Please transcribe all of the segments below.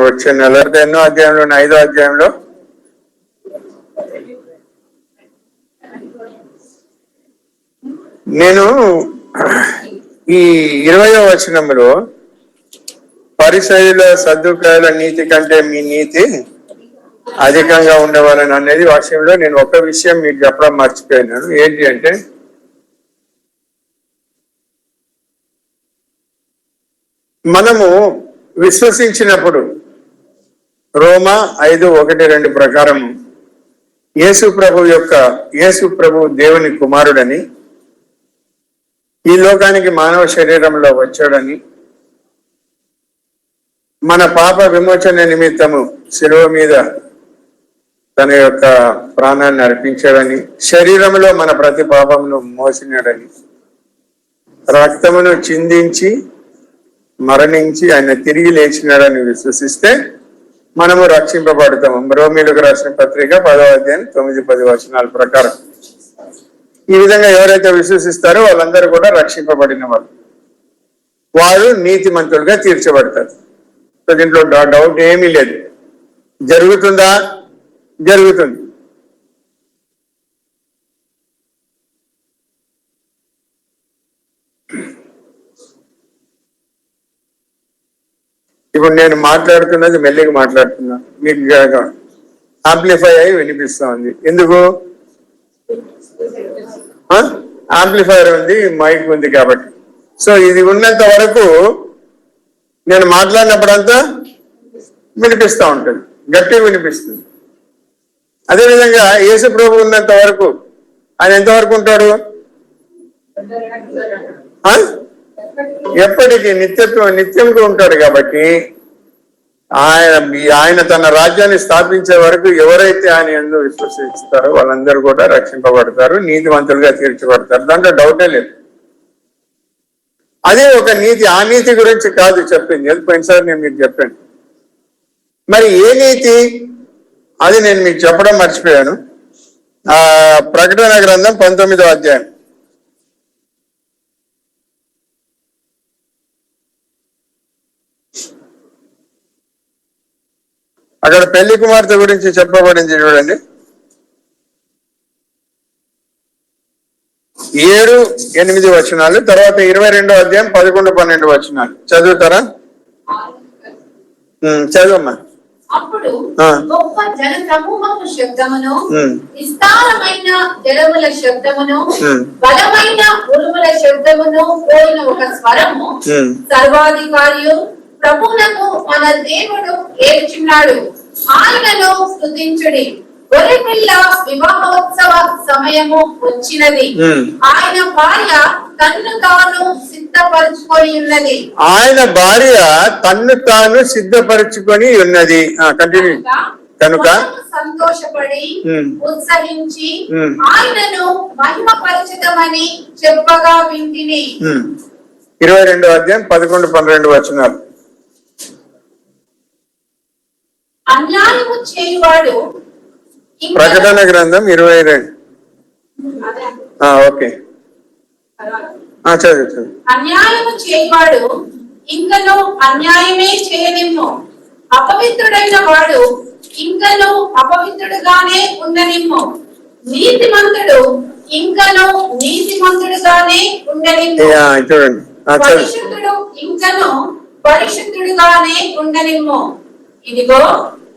వచ్చే నెల ఎన్నో అధ్యాయంలో 5వ అధ్యాయంలో నేను ఈ 20వ వచనంలో పరిసయ్యుల సద్దుకాయల నీతి కంటే మీ నీతి అధికంగా ఉండవాలని అనేది వాక్యంలో నేను ఒక విషయం మీకు చెప్పడం మర్చిపోయినాను. ఏంటి అంటే మనము విశ్వసించినప్పుడు రోమా 5:1-2 ప్రకారం యేసు ప్రభు దేవుని కుమారుడని, ఈ లోకానికి మానవ శరీరంలో వచ్చాడని, మన పాప విమోచన నిమిత్తము శిలువ మీద తన యొక్క ప్రాణాన్ని అర్పించాడని, శరీరంలో మన ప్రతి పాపమును మోసినాడని, రక్తమును చిందించి మరణించి ఆయన తిరిగి లేచినాడని విశ్వసిస్తే మనము రక్షింపబడతాము. రోమీయులకు రాసిన పత్రిక 10వ అధ్యాయం 9-10 వచనాల ప్రకారం. ఈ విధంగా ఎవరైతే విశ్వసిస్తారో వాళ్ళందరూ కూడా రక్షింపబడిన వారు నీతిమంతులుగా తీర్చబడతారు. సో దీంట్లో డౌట్ ఏమీ లేదు. జరుగుతుందా? జరుగుతుంది. ఇప్పుడు నేను మాట్లాడుతున్నది మెల్లిగా మాట్లాడుతున్నా, మీకు ఆంప్లిఫై అయి వినిపిస్తా ఉంది. ఎందుకు? ఆంప్లిఫైర్ ఉంది, మైక్ ఉంది కాబట్టి. సో ఇది ఉన్నంత వరకు నేను మాట్లాడినప్పుడంతా వినిపిస్తూ ఉంటుంది, గట్టిగా వినిపిస్తుంది. అదేవిధంగా యేసు ప్రభు ఉన్నంత వరకు ఆయన ఎంతవరకు ఉంటాడు? ఎప్పటికీ నిత్యంగా ఉంటాడు. కాబట్టి ఆయన తన రాజ్యాన్ని స్థాపించే వరకు ఎవరైతే ఆయన యందు విశ్వసిస్తారో వాళ్ళందరూ కూడా రక్షింపబడతారు, నీతివంతులుగా తీర్చబడతారు. దాంట్లో డౌటే లేదు. అదే ఒక నీతి. ఆ నీతి గురించి కాదు చెప్పింది, పోయినసారి నేను మీకు చెప్పాను. మరి ఏ నీతి? అది నేను మీకు చెప్పడం మర్చిపోయాను. ప్రకటన గ్రంథం 19వ అధ్యాయం. అక్కడ పెళ్లి కుమార్తె గురించి చెప్పబడింది చూడండి. 7-8 వచనాలు, తర్వాత 22వ అధ్యాయం 11-12 వచనాలు చదువుతారా? చదువమ్మా. అప్పుడు గొప్ప జన సమూహము శబ్దమును, విస్తారమైన జలముల శబ్దమును, బలమైన ఉరుముల శబ్దమును పోయిన ఒక స్వరము, సర్వాధికారియు ప్రభువునకు మన దేవుడు ఏడ్చున్నాడు, ఆయనను స్తుతించుడి, గొర్రెపిల్ల వివాహోత్సవ సమయము వచ్చినది, ఆయన భార్య తన్ను తాను సిద్ధపరచుకొని ఉన్నది. ఆయన భార్య తన్ను తాను సిద్ధపరచుకొని ఉన్నది. కంటిన్యూ. కనుక సంతోషపడి ఉత్సహించి ఆయనను మహిమపరచుదామని చెప్పగా వింటిని. 22వ అధ్యాయం 11-12 వచనాలు. అన్యాయము చేయువాడు, ప్రకటన గ్రంథం 22. ఓకే, చదువు. అన్యాయము చేయవాడు ఇంకను అన్యాయమే చేయనిమ్ము, అపవిత్రుడైన వాడు ఇంకను అపవిత్రుడుగానే ఉండనిమ్ము, నీతిమంతుడు ఇంకను నీతిమంతుడుగానే ఉండనిమ్ము, పరిశుద్ధుడు ఇంకను పరిశుద్ధుడుగానే ఉండనిమ్ము. ఇదిగో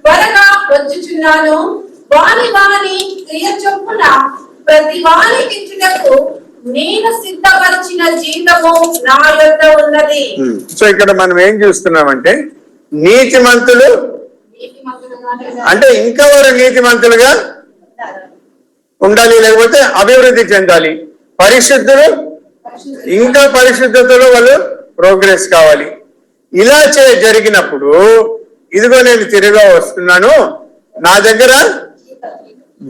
త్వరగా వచ్చుచున్నాను, వాని వాని క్రియ చొప్పున ప్రతి వానికి ఇచ్చుటకు నేను సిద్ధపరిచిన జీతము నా యొద్ద ఉన్నది. సో ఇక్కడ మనం ఏం చూస్తున్నామంటే, నీతిమంతులు అంటే ఇంకా వారు నీతిమంతులుగా ఉండాలి, లేకపోతే అభివృద్ధి చెందాలి. పరిశుద్ధులు ఇంకా పరిశుద్ధతలో వాళ్ళు ప్రోగ్రెస్ కావాలి. ఇలా జరిగినప్పుడు ఇదిగో నేను తిరిగా వస్తున్నాను, నా దగ్గర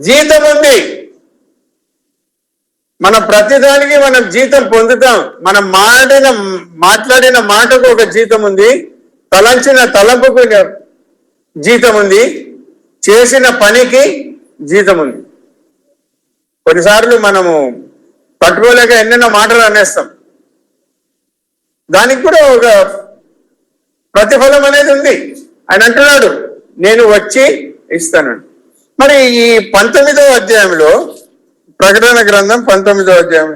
జీతం ఉంది. మనం ప్రతిదానికి మనం జీతం పొందుతాం. మనం మాట్లాడిన మాటకు ఒక జీతం ఉంది, తలంచిన తలంపుకు జీతం ఉంది, చేసిన పనికి జీతం ఉంది. కొన్నిసార్లు మనము తట్టుకోలేక ఎన్నెన్నో మాటలు అనేస్తాం, దానికి కూడా ఒక ప్రతిఫలం అనేది ఉంది. ఆయన అంటున్నాడు నేను వచ్చి ఇస్తాను. మరి ఈ 19వ అధ్యాయంలో ప్రకటన గ్రంథం 19వ అధ్యాయం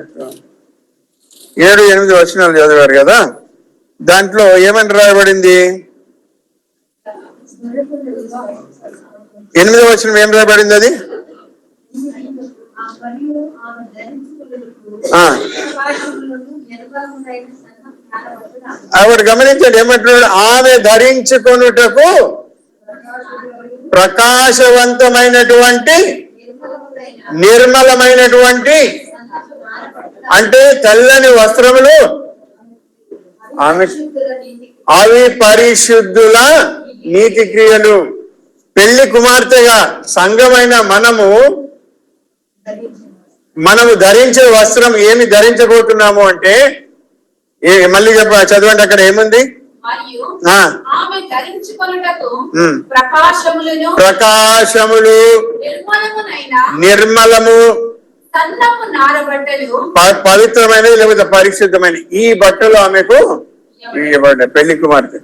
7-8 వచనాలు చదివారు కదా, దాంట్లో ఏమని రాయబడింది? 8వ వచనం ఏం రాయబడింది? అది ఆవిడ గమనించండి ఏమంటున్నాడు, ఆమె ధరించుకొనుటకు ప్రకాశవంతమైనటువంటి నిర్మలమైనటువంటి అంటే తెల్లని వస్త్రములు, ఆమె అవి పరిశుద్ధుల నీతి క్రియలు. పెళ్లి కుమార్తెగా సంఘమైన మనము ధరించే వస్త్రం ఏమి ధరించబోతున్నాము అంటే మళ్ళీ చదవండి, అక్కడ ఏముంది? ప్రకాశములు, నిర్మలము, పవిత్రమైనది లేకపోతే పరిశుద్ధమైన ఈ బట్టలు ఆమెకు ఇవ్వబడ్డాయి, పెళ్లి కుమార్తె.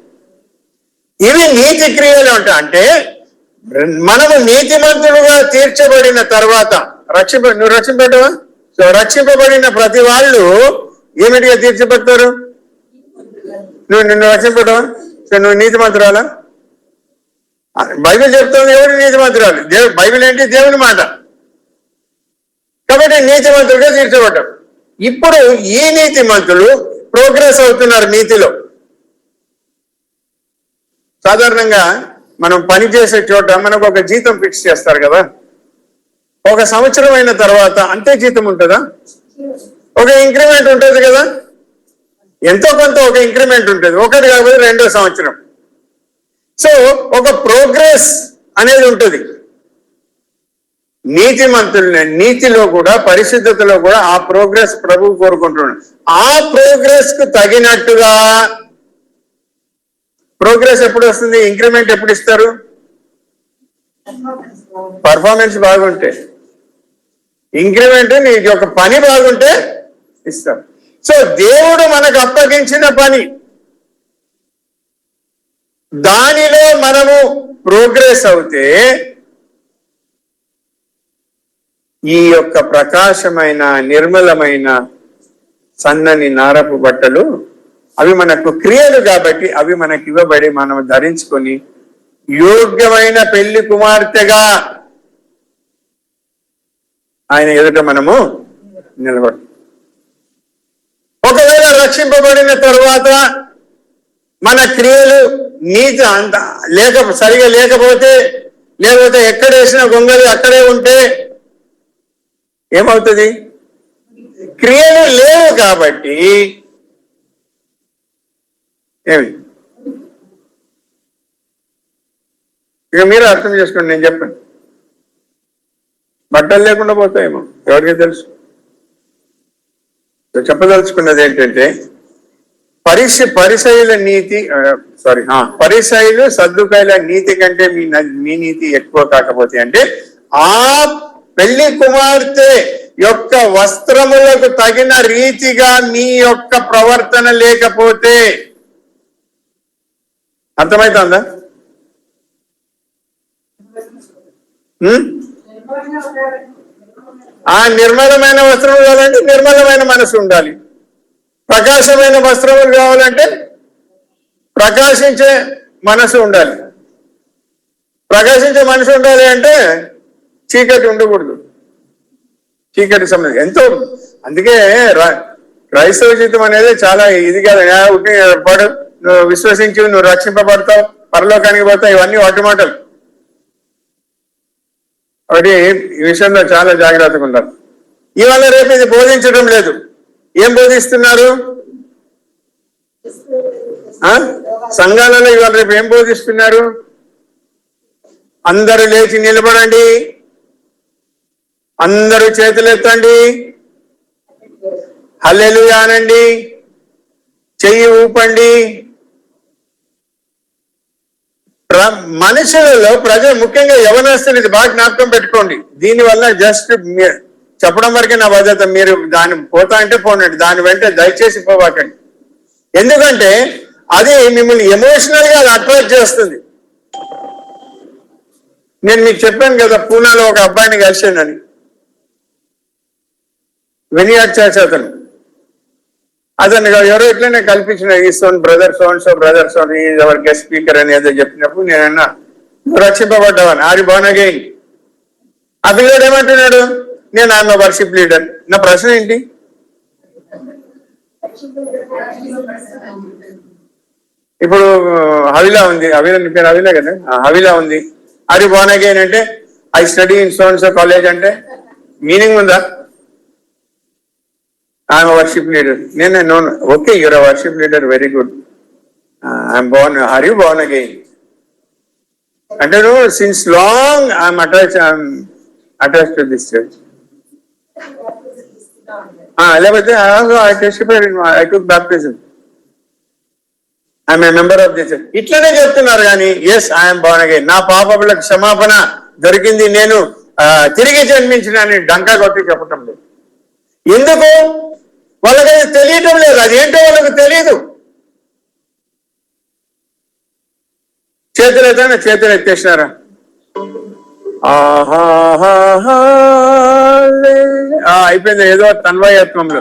ఇవి నీతి క్రియలు అంటే మనము నీతిమంతులుగా తీర్చబడిన తర్వాత నువ్వు రక్షింపబడ్డావా? సో రక్షింపబడిన ప్రతి వాళ్ళు ఏమిటిగా తీర్చబడతారు? నిన్ను రక్షింపబడ్డావా? సో నువ్వు నీతిమంతురాలా? బైబిల్ చెప్తుంది ఎవరు నీతిమంతురాలు? బైబిల్ ఏంటి? దేవుని మాట. కాబట్టి నీతిమంతులుగా తీర్చబడ్డారు. ఇప్పుడు ఈ నీతిమంతులు ప్రోగ్రెస్ అవుతున్నారు నీతిలో. సాధారణంగా మనం పని చేసే చోట మనకు ఒక జీతం ఫిక్స్ చేస్తారు కదా, ఒక సంవత్సరం అయిన తర్వాత అంతే జీతం ఉంటుందా? ఒక ఇంక్రిమెంట్ ఉంటుంది కదా, ఎంతో కొంత ఒక ఇంక్రిమెంట్ ఉంటుంది, ఒకటి కాకపోతే 2వ సంవత్సరం. సో ఒక ప్రోగ్రెస్ అనేది ఉంటుంది. నీతిలో కూడా పరిశుద్ధతలో కూడా ఆ ప్రోగ్రెస్ ప్రభువు కోరుకుంటున్నాడు. ఆ ప్రోగ్రెస్ కు తగినట్టుగా ప్రోగ్రెస్ ఎప్పుడు వస్తుంది? ఇంక్రిమెంట్ ఎప్పుడు ఇస్తారు? పర్ఫార్మెన్స్ బాగుంటే. ఇంక్రిమెంట్ నీ యొక్క పని బాగుంటే ఇస్తారు. సో దేవుడు మనకు అప్పగించిన పని, దానిలో మనము ప్రోగ్రెస్ అవుతే ఈ యొక్క ప్రకాశమైన నిర్మలమైన సన్నని నారపు బట్టలు అవి మనకు క్రియలు కాబట్టి అవి మనకి ఇవ్వబడి మనం ధరించుకొని యోగ్యమైన పెళ్లి కుమార్తెగా ఆయన ఎదుట మనము నిలబడు. ఒకవేళ రక్షింపబడిన తరువాత మన క్రియలు నీతి అంత సరిగా లేకపోతే ఎక్కడ వేసిన గొంగలి అక్కడే ఉంటే ఏమవుతుంది? క్రియలు లేవు కాబట్టి ఏమి ఇక మీరు అర్థం చేసుకోండి. నేను చెప్పాను, బట్టలు లేకుండా పోతాయేమో ఎవరికి తెలుసు. చెప్పదలుచుకున్నది ఏంటంటే పరిసయుల నీతి పరిసయులు సద్దుకాయల నీతి కంటే మీ నీతి ఎక్కువ కాకపోతే అంటే ఆ పెళ్లి కుమార్తె యొక్క వస్త్రములకు తగిన రీతిగా మీ యొక్క ప్రవర్తన లేకపోతే అర్థమవుతుందా? ఆ నిర్మలమైన వస్త్రములు కావాలంటే నిర్మలమైన మనసు ఉండాలి. ప్రకాశమైన వస్త్రములు కావాలంటే ప్రకాశించే మనసు ఉండాలి. ప్రకాశించే మనసు ఉండాలి అంటే చీకటి ఉండకూడదు. చీకటి సంబంధం ఎంతో. అందుకే క్రైస్తవ జీవితం అనేది చాలా ఇది కాదు. పడు, నువ్వు విశ్వసించి నువ్వు రక్షింపబడతావు, పరలోకానికి పోతావు, ఇవన్నీ వాటి మాటలు. ఒకటి ఈ విషయంలో చాలా జాగ్రత్తగా ఉండాలి. ఇవాళ రేపు ఇది బోధించడం లేదు. ఏం బోధిస్తున్నారు? సంఘాలలో ఇవాళ రేపు ఏం బోధిస్తున్నారు? అందరూ లేచి నిలబడండి, అందరూ చేతులు ఎత్తండి, హల్లెలూయా అనండి, చెయ్యి ఊపండి. మనుషులలో ముఖ్యంగా యవనస్తులు ఇది బాగా జ్ఞాపకం పెట్టుకోండి. దీనివల్ల జస్ట్ చెప్పడం వరకే నా బాధ్యత. మీరు దాన్ని పోతా అంటే పోనండి, దాని వెంట దయచేసి పోవాకండి. ఎందుకంటే అది మిమ్మల్ని ఎమోషనల్ గా అట్రాక్ట్ చేస్తుంది. నేను మీకు చెప్పాను కదా, పూనాలో ఒక అబ్బాయిని కలిసానని, వినియాడ్ చర్చ్ అతను ఎవరో ఇట్లనే కల్పించిన ఈ సోన్ బ్రదర్ ఎవరి గెస్ట్ స్పీకర్ అని ఏదో చెప్పినప్పుడు నేనన్నా రక్షింపబడ్డావని, ఆరి బోర్న్ అగైన్. ఆ పిల్లడు ఏమంటున్నాడు, నేను ఆమె వర్షిప్ లీడర్. నా ప్రశ్న ఏంటి? ఇప్పుడు హవిలా ఉంది, హవిలా నీ పేరు హవిలా కదా, హవిలా ఉంది. ఆరి బోర్న్ అగైన్ అంటే I study in so college అంటే మీనింగ్ ఉందా? I'm worship leader. నేను no, okay your worship leader, very good. I'm born, are you born again అంటే నువ్వు since long I'm attach to this church. లేకపోతే I took baptism, I'm a member of this church ఇట్లనే చెప్తున్నారు. కానీ yes I'm Born again, నా పాపములకు క్షమాపణ దొరికింది, నేను తిరిగి జన్మించినని డంకా కొట్టి చెప్పటం లేదు. ఎందుకు? వాళ్ళకి అది తెలియటం లేదు, అదేంటో వాళ్ళకి తెలియదు. చేతులు ఎత్తేసినారా? అయిపోయింది. ఏదో తన్వయత్వంలో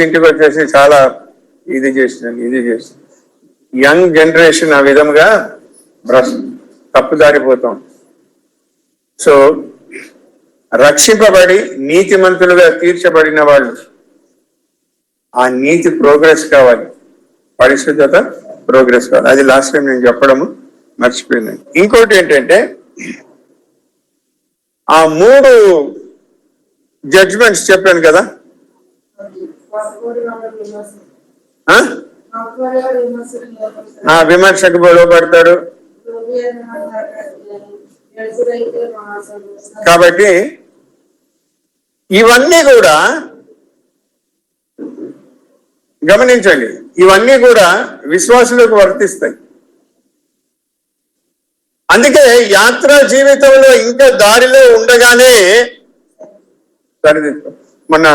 ఇంటికి వచ్చేసి చాలా ఇది చేసిన. యంగ్ జనరేషన్ ఆ విధంగా తప్పుదారిపోతాం. సో రక్షింపబడి నీతిమంతులుగా తీర్చబడిన వాళ్ళు, ఆ నీతి ప్రోగ్రెస్ కావాలి, పరిశుద్ధత ప్రోగ్రెస్ కావాలి. అది లాస్ట్ టైం నేను చెప్పడము మర్చిపోయింది. ఇంకోటి ఏంటంటే, ఆ 3 జడ్జ్మెంట్స్ చెప్పాను కదా, విమర్శకు లోబడతాడు. కాబట్టి ఇవన్నీ కూడా గమనించండి, ఇవన్నీ కూడా విశ్వాసులకు వర్తిస్తాయి. అందుకే యాత్రా జీవితంలో ఇంకా దారిలో ఉండగానే మొన్న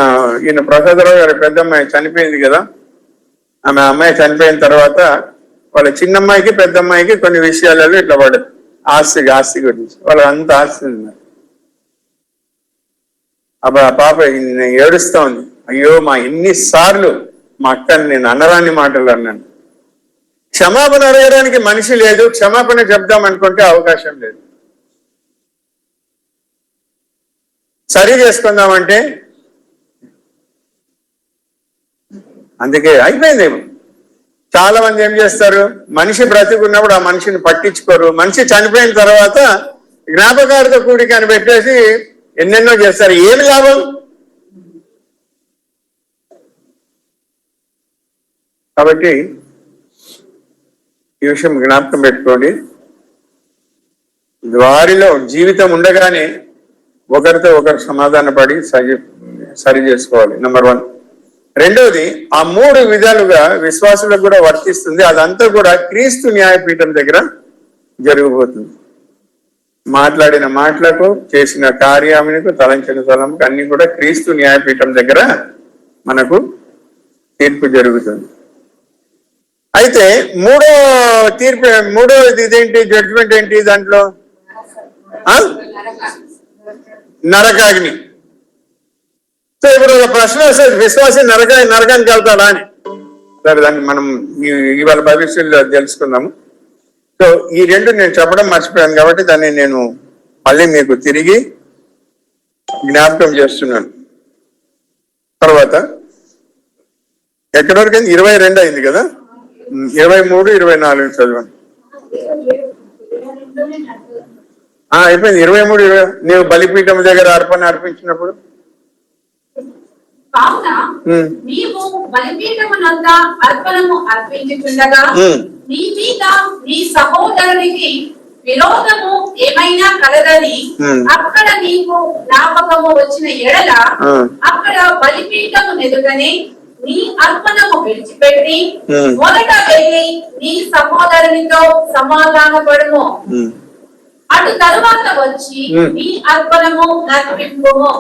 ఈయన ప్రసాదరావు గారి పెద్దమ్మాయి చనిపోయింది కదా, ఆమె అమ్మాయి చనిపోయిన తర్వాత వాళ్ళ చిన్నమ్మాయికి పెద్దమ్మాయికి కొన్ని విషయాలలో ఇట్లా పడదు, ఆస్తి గురించి. వాళ్ళకి అంత ఆస్తి ఉంది. అప్పుడు ఆ పాప ఏడుస్తా ఉంది, అయ్యో మా ఎన్నిసార్లు మా అక్కని నేను అనరాని మాటలు అన్నాను. క్షమాపణ అడగడానికి మనిషి లేదు, క్షమాపణ చెప్దాం అనుకుంటే అవకాశం లేదు, సరి చేసుకుందామంటే. అందుకే అయిపోయిందేమో. చాలా మంది ఏం చేస్తారు, మనిషి బ్రతికున్నప్పుడు ఆ మనిషిని పట్టించుకోరు, మనిషి చనిపోయిన తర్వాత జ్ఞాపకాలతో కూడిక అని పెట్టేసి ఎన్నెన్నో చేస్తారు. ఏమి లాభం? కాబట్టి ఈ విషయం జ్ఞాపకం పెట్టుకోండి. వారిలో జీవితం ఉండగానే ఒకరితో ఒకరు సమాధాన పడి సరి చేసుకోవాలి, నెంబర్ 1. రెండవది, ఆ 3 విధాలుగా విశ్వాసులకు కూడా వర్తిస్తుంది. అదంతా కూడా క్రీస్తు న్యాయపీఠం దగ్గర జరగబోతుంది. మాట్లాడిన మాటలకు, చేసిన కార్యానికి, తలంచిన తలంకు అన్ని కూడా క్రీస్తు న్యాయపీఠం దగ్గర మనకు తీర్పు జరుగుతుంది. అయితే మూడవది ఇదేంటి? జడ్జిమెంట్ ఏంటి దాంట్లో? నరకాగ్ని. సో ఇప్పుడు ఒక ప్రశ్న వస్తుంది, విశ్వాసి నరకానికి వెళ్తాడా అని. సరే, దాన్ని మనం ఇవాళ భవిష్యత్తులో తెలుసుకుందాము. సో ఈ 2 నేను చెప్పడం మర్చిపోయాను కాబట్టి దాన్ని నేను మళ్ళీ మీకు తిరిగి జ్ఞాపకం చేస్తున్నాను. తర్వాత ఎక్కడి వరకు 22 అయింది కదా, 23, 24 చదవండి. అయిపోయింది. 23, 20 నీవు బలిపీఠం దగ్గర అర్పించినప్పుడు కావున నీవు బలిపీఠమునంద అర్పణము అర్పించుచుండగా నీ మీద నీ సహోదరునికి విరోధము ఏమైనా కలదని అక్కడ నీకు జ్ఞాపకము వచ్చిన ఎడల అక్కడ బలిపీఠము ఎదుటనే నీ అర్పణము విడిచిపెట్టి మొదట వెళ్ళి నీ సహోదరునితో సమాధానపడుము, అటు తరువాత వచ్చి నీ అర్పణము అర్పింపుము.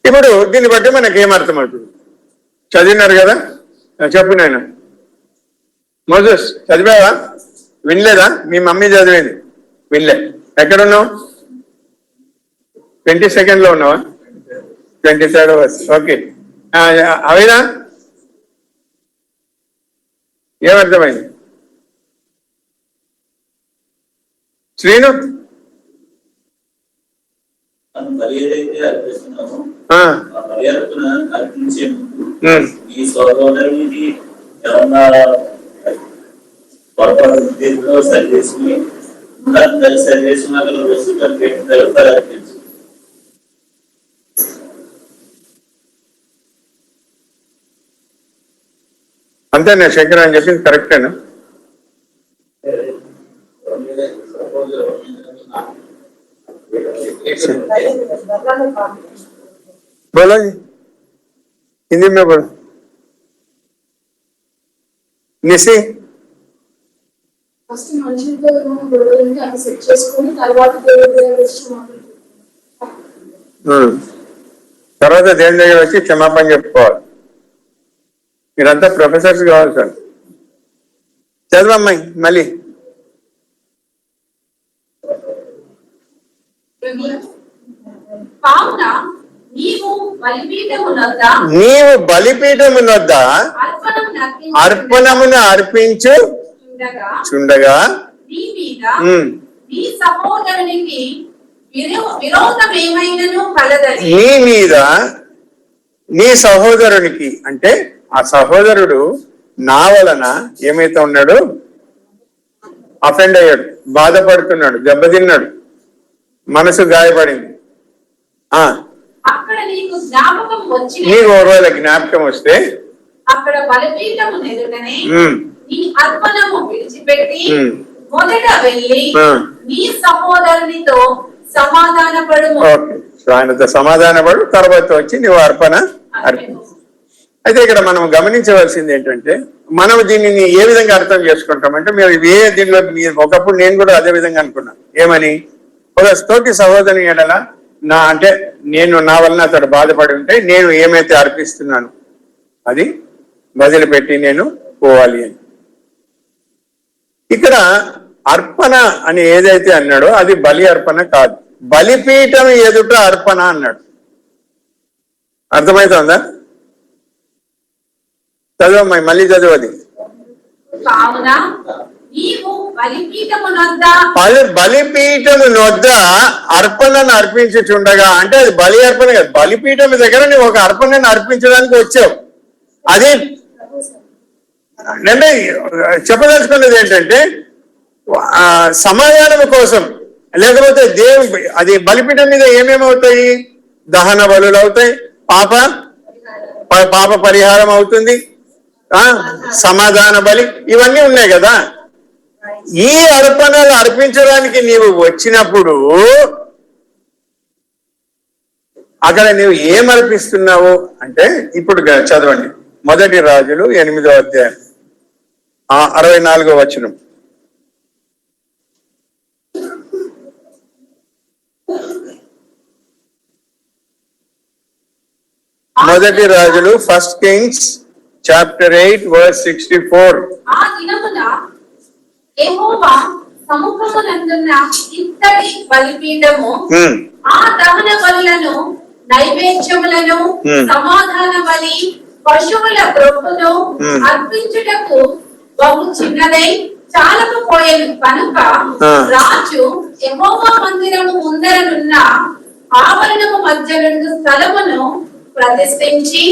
ఇప్పుడు దీన్ని బట్టి మనకి ఏమర్థమవుతుంది? చదివినారు కదా, చెప్పు నాయన. మోజెస్ చదివావా? వినలేదా? మీ మమ్మీ చదివింది. విల్లే. ఎక్కడున్నావు? 22nd లో ఉన్నావా? 23rd verse. ఓకే. అవేనా ఏమర్థమైంది? శ్రీను అంతేనా? శంకర్ అని చెప్పింది కరెక్టేనా? बोलो जी, हिंदी में बोलो. निशी ఫస్ట్ మనుషులతో గొడవలని అవి సెట్ చేసుకొని తర్వాత తర్వాత దేవుని దగ్గర వచ్చి క్షమాపణ చెప్పుకోవాలి. మీరంతా ప్రొఫెసర్స్ కావాలి సార్. చదవమ్మాయి మళ్ళీ. నీవు బలిపీఠమునొద్ద అర్పణమును అర్పించు చుండగా నీ సహోదరునికి విరోధం ఏమైనను కలదని. నీ మీద నీ సహోదరునికి అంటే ఆ సహోదరుడు నా వలన ఏమైతే ఉన్నాడు, అఫెండ్ అయ్యాడు, బాధపడుతున్నాడు, దెబ్బతిన్నాడు, మనసు గాయపడింది. అక్కడ నీకు జ్ఞాపకం వచ్చి నీకు ఒకవేళ జ్ఞాపకం వస్తే అక్కడ బలిపీఠము ఎదుటనే నీ అర్పణము విడిచిపెట్టి మొదట వెళ్ళి నీ సహోదరునితో సమాధానపడుము. ఆయనతో సమాధానపడు, తర్వాత వచ్చి నువ్వు అర్పణ అర్పించు. అయితే ఇక్కడ మనం గమనించవలసింది ఏంటంటే, మనం దీనిని ఏ విధంగా అర్థం చేసుకుంటామంటే, మేము దీనిలో ఒకప్పుడు నేను కూడా అదే విధంగా అనుకున్నాను. ఏమని, ఒక తోటి సహోదరుని ఎడల అంటే నేను నా వలన అతడు బాధపడి ఉంటే నేను ఏమైతే అర్పిస్తున్నాను అది వదిలిపెట్టి నేను పోవాలి అని. ఇక్కడ అర్పణ అని ఏదైతే అన్నాడో అది బలి అర్పణ కాదు, బలిపీఠం ఎదుట అర్పణ అన్నాడు. అర్థమవుతుందా? చదవమ్మాయి, మళ్ళీ చదవది. బలిపీఠము నొద్ద అర్పణను అర్పించుచుండగా అంటే అది బలి అర్పణ కాదు. బలిపీఠం దగ్గర నువ్వు ఒక అర్పణను అర్పించడానికి వచ్చావు. అది అంటే చెప్పదలుచుకున్నది ఏంటంటే సమాధానం కోసం, లేకపోతే అది బలిపీఠం మీద ఏమేమవుతాయి? దహన బలులు అవుతాయి, పాప పరిహారం అవుతుంది, సమాధాన బలి, ఇవన్నీ ఉన్నాయి కదా. ఈ అర్పణలు అర్పించడానికి నీవు వచ్చినప్పుడు అక్కడ నీవు ఏం అర్పిస్తున్నావు అంటే, ఇప్పుడు చదవండి 1 రాజులు 8వ అధ్యాయం 64వ వచనం. 1 రాజులు 1 Kings chapter 8 verse 64. ఆ దినమున యెహోవా సముఖమునందున్న ఇత్తడి బలిపీఠము ఆ దహన బలులను, నైవేద్యములను, సమాధాన బలి, పశువుల గ్రొప్పును అర్పించుటకు బహు చిన్నదై చాలకపోయేను కనుక రాజు యెహోవా మందిరము ముందరనున్న ఆవరణము మధ్య 2 స్థలమును ప్రతిష్ఠించి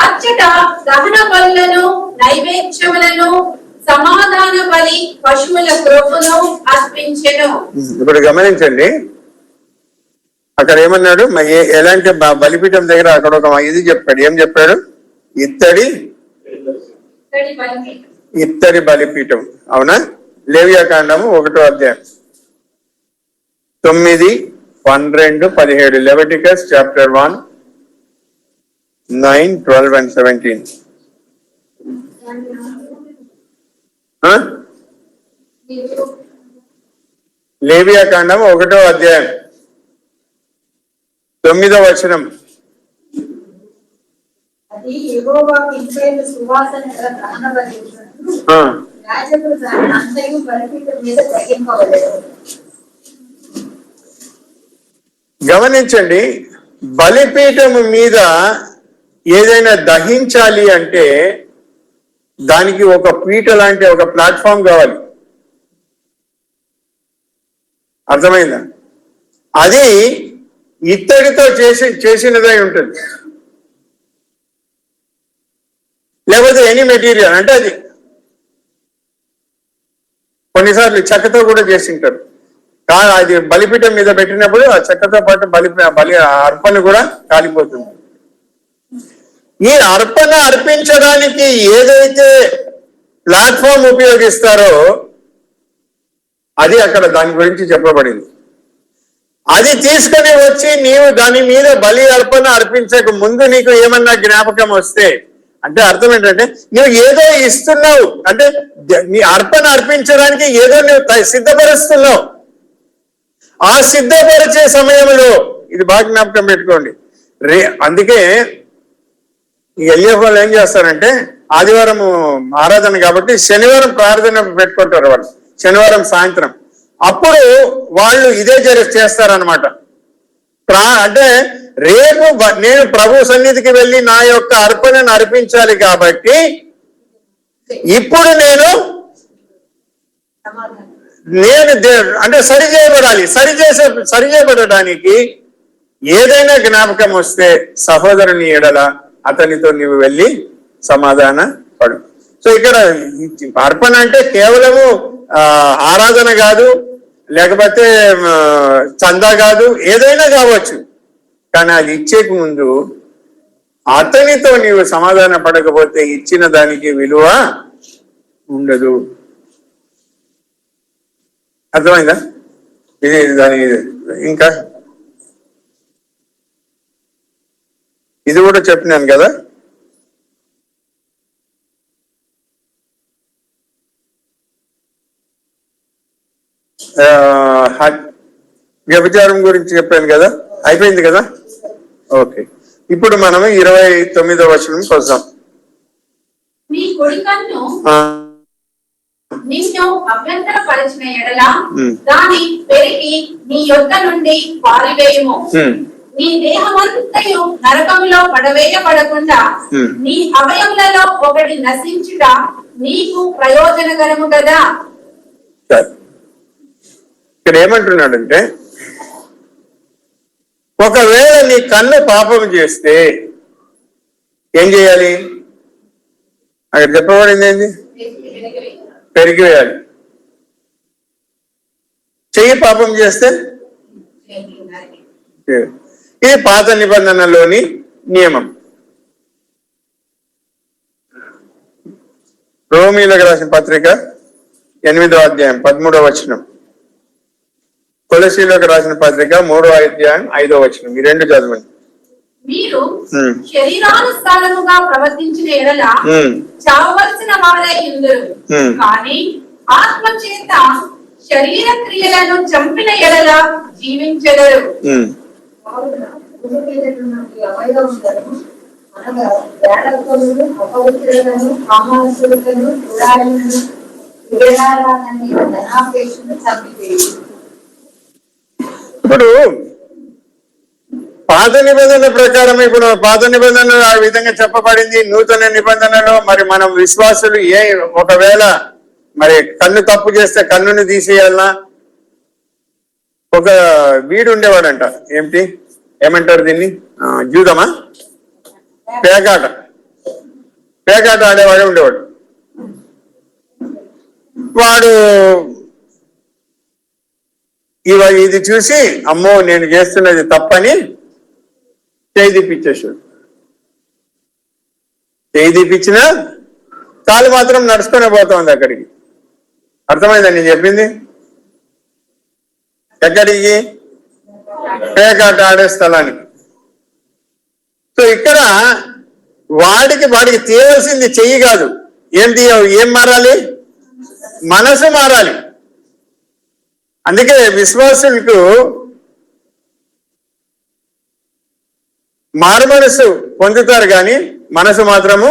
అచ్చట దహన బలులను, నైవేద్యములను, సమాధాన బలి, పశువుల గ్రొప్పును అర్పించెను. ఇప్పుడు గమనించండి, అక్కడ ఏమన్నాడు? ఎలాంటి బలిపీఠం దగ్గర అక్కడ ఒక ఇది చెప్పాడు. ఏం చెప్పాడు? ఇత్తడి బలిపీఠం. అవునా? లేవియాకాండము 1వ అధ్యాయం 9, 12, 17. Leviticus chapter 1 9, 12 and 17. లేవియాకాండం 1వ అధ్యాయం 9వ వచనం. అది యెహోవాకు ఇంపైన సువాసన దహన బలి, యాజకులు దాన్ని అంతయు బలిపీఠం మీద దహింపవలెను. గమనించండి, బలిపీఠము మీద ఏదైనా దహించాలి అంటే దానికి ఒక పీట లాంటి ఒక ప్లాట్ఫామ్ కావాలి. అర్థమైందా? అది ఇత్తడితో చేసినదై ఉంటుంది, లేకపోతే ఎనీ మెటీరియల్. అంటే అది కొన్నిసార్లు చెక్కతో కూడా చేసింటారు. అది బలిపీఠం మీద పెట్టినప్పుడు ఆ చెక్కతో పాటు బలి అర్పణ కూడా కాలిపోతుంది. ఈ అర్పణ అర్పించడానికి ఏదైతే ప్లాట్ఫామ్ ఉపయోగిస్తారో అది అక్కడ దాని గురించి చెప్పబడింది. అది తీసుకొని వచ్చి నీవు దాని మీద బలి అర్పణ అర్పించక ముందు నీకు ఏమన్నా జ్ఞాపకం వస్తే, అంటే అర్థం ఏంటంటే నువ్వు ఏదో ఇస్తున్నావు, అంటే నీ అర్పణ అర్పించడానికి ఏదో నువ్వు సిద్ధపరుస్తున్నావు. ఆ సిద్ధపరిచే సమయంలో ఇది బాగా జ్ఞాపకం పెట్టుకోండి. అందుకే ఈ ఎల్ఎఫ్ వాళ్ళు ఏం చేస్తారంటే ఆదివారం ఆరాధన కాబట్టి శనివారం ప్రార్థన పెట్టుకుంటారు వాళ్ళు, శనివారం సాయంత్రం. అప్పుడు వాళ్ళు ఇదే చేస్తారనమాట. అంటే రేపు నేను ప్రభు సన్నిధికి వెళ్ళి నా యొక్క అర్పణను అర్పించాలి కాబట్టి ఇప్పుడు నేను అంటే సరి చేయబడడానికి ఏదైనా జ్ఞాపకం వస్తే సహోదరుని ఎడల అతనితో నీవు వెళ్ళి సమాధాన పడు. సో ఇక్కడ అర్పణ అంటే కేవలము ఆరాధన కాదు, లేకపోతే చందా కాదు, ఏదైనా కావచ్చు. కానీ అది ఇచ్చేకు ముందు అతనితో నీవు సమాధాన పడకపోతే ఇచ్చిన దానికి విలువ ఉండదు. అర్థమైందా? ఇది దాని ఇంకా ఇది కూడా చెప్పినాను కదా. వ్యభిచారం గురించి చెప్పాను కదా, అయిపోయింది కదా. ఓకే, ఇప్పుడు మనం 29వ వచనంకి వద్దాం. నీ కుడి కన్ను నిన్ను అభ్యంతర పరిచిన ఎడల దాని పెరిగి నీ యొద్ద నుండి పారివేయము. నీ దేహమంతయు నరకంలో పడవేయబడకుండా నీ అవయములలో ఒకటి నశించుట నీకు ప్రయోజనకరము కదా. ఇక్కడ ఏమంటున్నాడంటే ఒకవేళ నీ కన్ను పాపం చేస్తే ఏం చేయాలి? అక్కడ చెప్పబడింది ఏంటి? పెరిగివేయాలి. చెయ్యి పాపం చేస్తే ఇది పాత నిబంధనలోని నియమం. రోమీలకు రాసిన పత్రిక 8వ అధ్యాయం 13వ వచనం, కొలసీలకు రాసిన పత్రిక 3వ అధ్యాయం 5వ వచనం. ఈ రెండు చదవండి. మీరు శరీరానుసారముగా ప్రవర్తించిన ఎడల చావవలసిన వారై ఉందరు, కానీ ఆత్మ చేత శరీర క్రియలను చంపిన ఎడల జీవించగలరు. ఇప్పుడు పాత నిబంధన ప్రకారం, ఇప్పుడు పాత నిబంధనలు ఆ విధంగా చెప్పబడింది. నూతన నిబంధనలో మరి మనం విశ్వాసులు ఒకవేళ మరి కన్ను తప్పు చేస్తే కన్నుని తీసేయాలన్నా, ఒక వీడు ఉండేవాడంట, ఏమంటారు దీన్ని, జూదమా, పేకాట ఆడేవాడే ఉండేవాడు. వాడు ఇది చూసి అమ్మో నేను చేస్తున్నది తప్పని చేయి తీపిచ్చేసాడు. చేయి తీపిచ్చినా కాలు మాత్రం నడుచుకునే పోతుంది అక్కడికి. అర్థమైందా నేను చెప్పింది? ఎక్కడికి? పేకాట ఆడే స్థలానికి. సో ఇక్కడ వాడికి తీయవలసింది చెయ్యి కాదు, ఏం మారాలి? మనసు మారాలి. అందుకే విశ్వాసులకు మారు మనసు పొందుతారు కానీ మనసు మాత్రము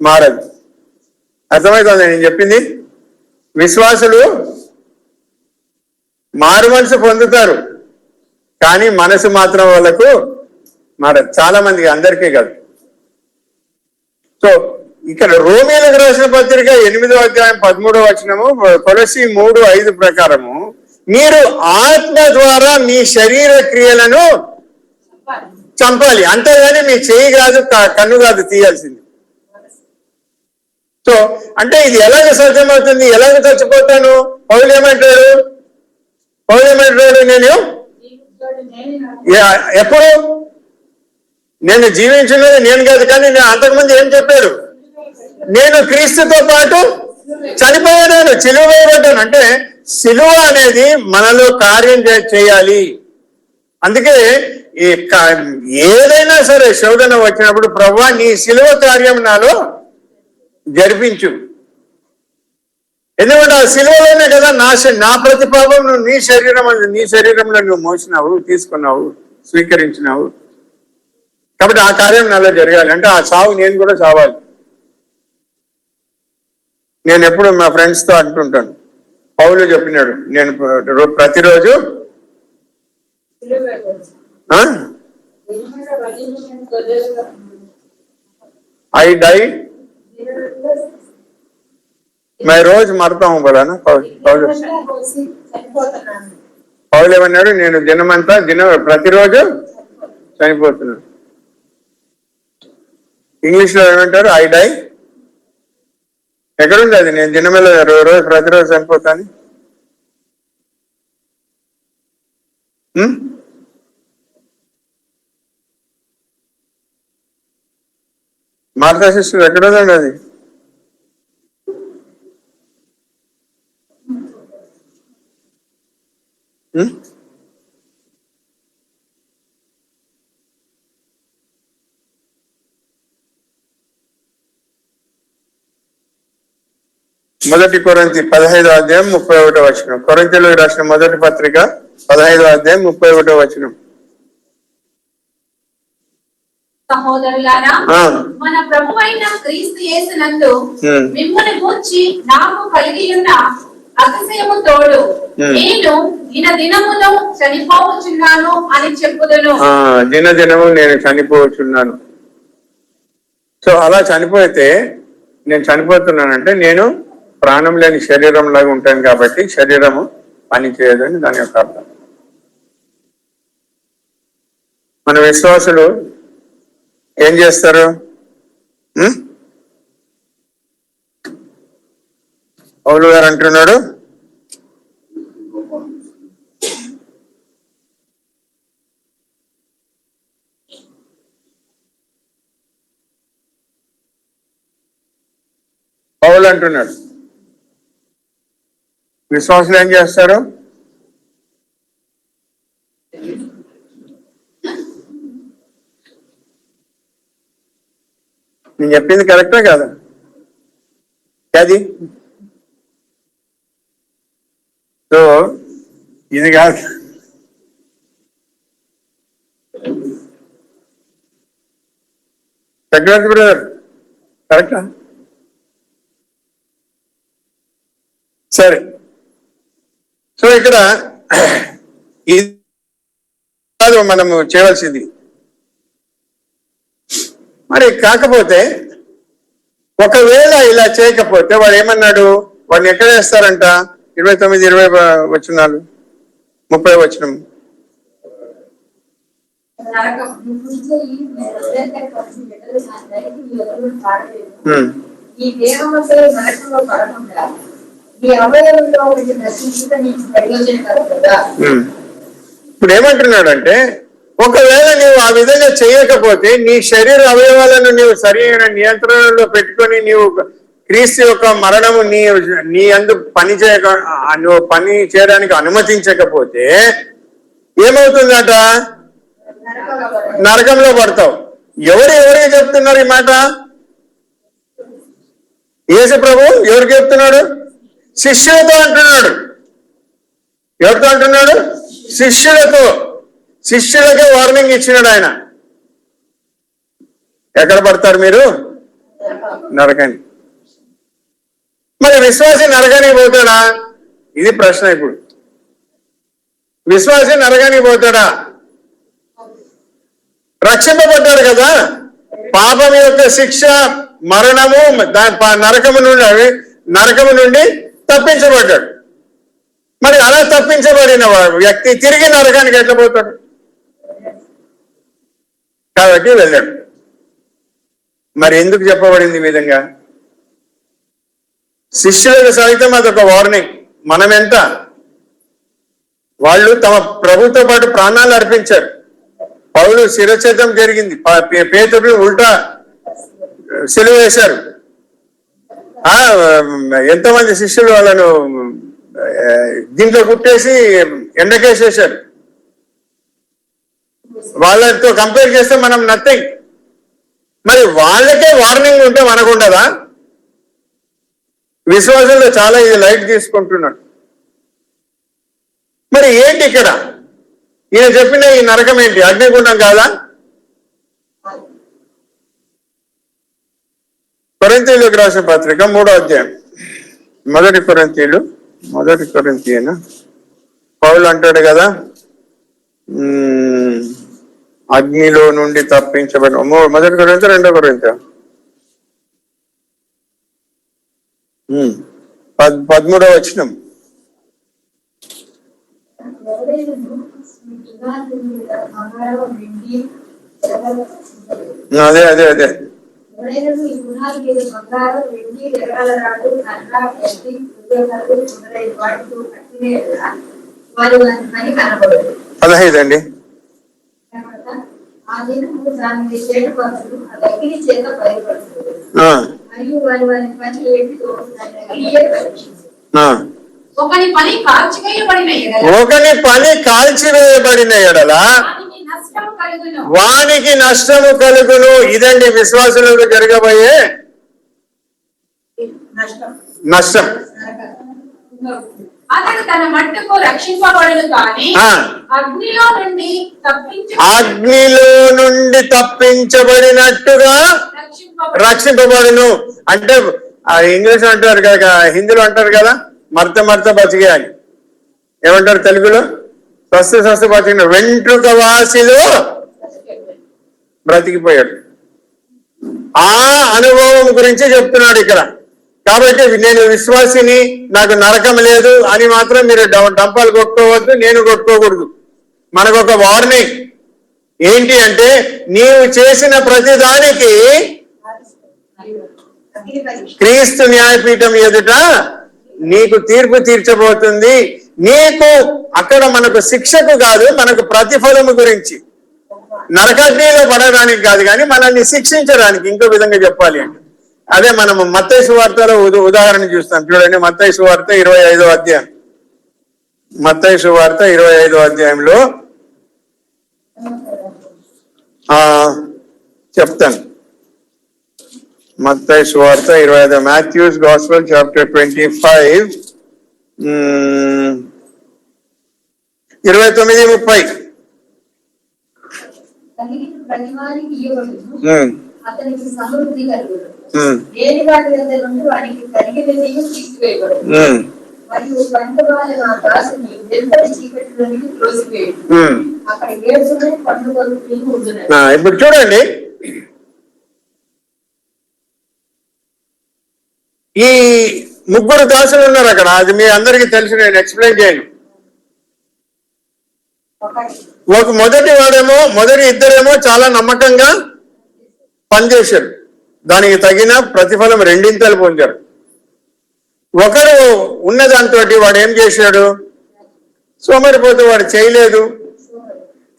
మారదు. అర్థమవుతుంది నేను చెప్పింది? విశ్వాసులు మారు మనసు పొందుతారు కానీ మనసు మాత్రం వాళ్ళకు చాలా మందికి, అందరికీ కాదు. సో ఇక్కడ రోమీలకు రాసిన పత్రిక 8వ అధ్యాయం 13వ వచనము, కొలస్సీ 3:5 ప్రకారము మీరు ఆత్మ ద్వారా మీ శరీర క్రియలను చంపాలి, అంతేగాని మీ చేయి కాదు కన్ను కాదు తీయాల్సింది. సో అంటే ఇది ఎలాగ సాధ్యమవుతుంది? ఎలాగ చచ్చిపోతాను? పౌలు ఏమంటాడు? నేను ఎప్పుడు నేను జీవించినది నేను కాదు, కానీ నేను అంతకుముందు ఏం చెప్పాడు? నేను క్రీస్తుతో పాటు చనిపోయాను, సిలువ వేయబడ్డాను. అంటే సిలువ అనేది మనలో కార్యం చేయాలి. అందుకే ఏదైనా సరే శోధన వచ్చినప్పుడు ప్రభువా నీ సిలువ కార్యం నాలో జరిపించు. ఎందుకంటే ఆ సిలువలోనే కదా నా ప్రతిపాపం నువ్వు నీ శరీరంలో నువ్వు మోసినావు, తీసుకున్నావు, స్వీకరించినావు. కాబట్టి ఆ కార్యం నాలో జరగాలి. అంటే ఆ చావు నేను కూడా చావాలి. నేను ఎప్పుడు మా ఫ్రెండ్స్ తో అంటుంటాను, పౌలు చెప్పినాడు, నేను ప్రతిరోజు ఐ డై मैं रोज मरता हूँ बोला ना పౌలు ఏమన్నాడు? నేను దినమంతా ప్రతిరోజు చనిపోతున్నాను. ఇంగ్లీష్ లో ఏమంటారు? I die. ఎక్కడుంది అది? నేను దినమేలో ప్రతిరోజు చనిపోతాను. మార్తా సిస్టర్ ఎక్కడుందండి అది? మొదటి కొరింథీ 15వ అధ్యాయం 31వ వచనం. కొరింథీయులకు రాసిన మొదటి పత్రిక 15వ అధ్యాయం 31వ వచనం. సహోదరులారా, మన ప్రభువైన క్రీస్తు యేసునందు మిమ్మల్ని గూర్చి నాకు కలిగి ఉన్న అతిశయము తోడు నేను దినదినమును చనిపోవచ్చున్నాను అని చెప్పుదును. దినదినము నేను చనిపోవచ్చున్నాను. సో అలా చనిపోతే, నేను చనిపోతున్నానంటే నేను ప్రాణం లేని శరీరం లాగా ఉంటాను, కాబట్టి శరీరము పని చేయదని దాని యొక్క అర్థం. మన విశ్వాసులు ఏం చేస్తారు? పౌలు గారు అంటున్నాడు, పౌలు అంటున్నాడు విశ్వాసులు ఏం చేస్తారు? నేను చెప్పింది కరెక్టా కాదా? అది సో ఇది కాదు. చక్రవర్తి బ్రదర్ కరెక్టా? సరే. సో ఇక్కడ ఇది కాదు మనము చేయవలసింది. మరి కాకపోతే ఒకవేళ ఇలా చేయకపోతే వాడు ఏమన్నాడు? వాడిని ఎక్కడ వేస్తారంట? 29, 20 వచనాలు, 30 వచనం. ఇప్పుడు ఏమంటున్నాడంటే, ఒకవేళ నీవు ఆ విధంగా చేయకపోతే నీ శరీర అవయవాలను నీవు సరైన నియంత్రణలో పెట్టుకొని నీవు క్రీస్తు యొక్క మరణము నీ అందు నువ్వు పని చేయడానికి అనుమతించకపోతే ఏమవుతుందట? నరకంలో పడతావు. ఎవరికి చెప్తున్నారు ఈ మాట? యేసు ప్రభు ఎవరికి చెప్తున్నాడు? శిష్యులతో అంటున్నాడు. ఎవరితో అంటున్నాడు? శిష్యులకే వార్నింగ్ ఇచ్చినాడు ఆయన. ఎక్కడ పడతారు మీరు? నరకాన్ని. మరి విశ్వాసి నరకానికి పోతాడా? ఇది ప్రశ్న. ఇప్పుడు విశ్వాసి నరకానికి పోతాడా? రక్షింపబడ్డాడు కదా. పాపం యొక్క శిక్ష మరణము, నరకము నుండి తప్పించబడ్డాడు. మరి అలా తప్పించబడిన వ్యక్తి తిరిగి నరకానికి ఎట్లా పోతాడు? కాబట్టి వెళ్ళాడు. మరి ఎందుకు చెప్పబడింది ఈ విధంగా? శిష్యులకు సైతం అదొక వార్నింగ్. మనం ఎంత, వాళ్ళు తమ ప్రభుతో పాటు ప్రాణాలు అర్పించారు. పౌలు శిరచ్ఛేదం జరిగింది, పేతురు ఉల్టా సిలువ వేశారు. ఎంతమంది శిష్యులు వాళ్ళను దీంట్లో కుట్టేసి ఎండకేసేశారు. వాళ్ళతో కంపేర్ చేస్తే మనం నథింగ్. మరి వాళ్ళకే వార్నింగ్ ఉంటే మనకు ఉండదా? విశ్వాసంలో చాలా ఇది లైట్ తీసుకుంటున్నాడు. మరి ఏంటి ఇక్కడ ఈయన చెప్పిన ఈ నరకం ఏంటి? అగ్నిగుండం కాదా? కొరింథీయులకు రాసిన పత్రిక 3వ అధ్యాయం, మొదటి కొరింథీయున పౌలు అంటాడు కదా, అగ్నిలో నుండి తప్పించబడిన, మొదటి కొరింథీ 2వ కొరింథీ 13వ వచనం. అదే అదే అదే పదహైదండి. ఒకని పని కాల్చివేయబడిన ఎడల వానికి నష్టము కలుగును. ఇదండి విశ్వాసులకు జరగబోయే నష్టం. అతడు తన మట్టుకు రక్షింపబడును కానీ అగ్నిలో నుండి తప్పించబడినట్టుగా రక్షింపబడును. అంటే ఇంగ్లీష్ అంటారు కదా, హిందీలో అంటారు కదా, మర్త బతికే అని. ఏమంటారు తెలుగులో? స్వస్థ బతికిన వెంట్రుక వాసిలో బ్రతికిపోయాడు. ఆ అనుభవం గురించి చెప్తున్నాడు ఇక్కడ. కాబట్టి నేను విశ్వాసిని, నాకు నరకం లేదు అని మాత్రం మీరు డంపాలు కొట్టుకోవద్దు, నేను కొట్టుకోకూడదు. మనకొక వార్నింగ్ ఏంటి అంటే, నీవు చేసిన ప్రతిదానికి క్రీస్తు న్యాయపీఠం ఎదుట నీకు తీర్పు తీర్చబోతుంది. నీకు అక్కడ మనకు శిక్షకు కాదు, మనకు ప్రతిఫలము గురించి, నరకాగ్నిలో పడడానికి కాదు, కానీ మనల్ని శిక్షించడానికి. ఇంకో విధంగా చెప్పాలి అంటే అదే మనము మత్తయి సువార్తలో ఉదాహరణ చూస్తాం. చూడండి, మత్తయి సువార్త 25వ అధ్యాయం. మత్తయి సువార్త 25వ అధ్యాయంలో చెప్తాను. మత్తయి సువార్త 25, మాథ్యూస్ గాస్పెల్ చాప్టర్ 25 29-30. అతనికి సమృద్ధి కలుగును. లేని వాటి దగ్గర నుండి వానికి కలిగినది తీసివేయబడును. మరియు పంటవారి ఆ దాసుని వెలుపటి చీకటిలోనికి త్రోసివేయును. అక్కడ ఏడ్చును పండుగలు ఉండును. ఇప్పుడు చూడండి, ఈ ముగ్గురు దాసులు ఉన్నారు అక్కడ. అది మీ అందరికీ తెలుసు, నేను ఎక్స్ప్లెయిన్ చేయను. మొదటి ఇద్దరేమో చాలా నమ్మకంగా పనిచేశారు, దానికి తగిన ప్రతిఫలం రెండింతలు పొందారు. ఒకరు ఉన్న దాంతో వాడు ఏం చేశాడు? సోమరిపోతూ వాడు చేయలేదు,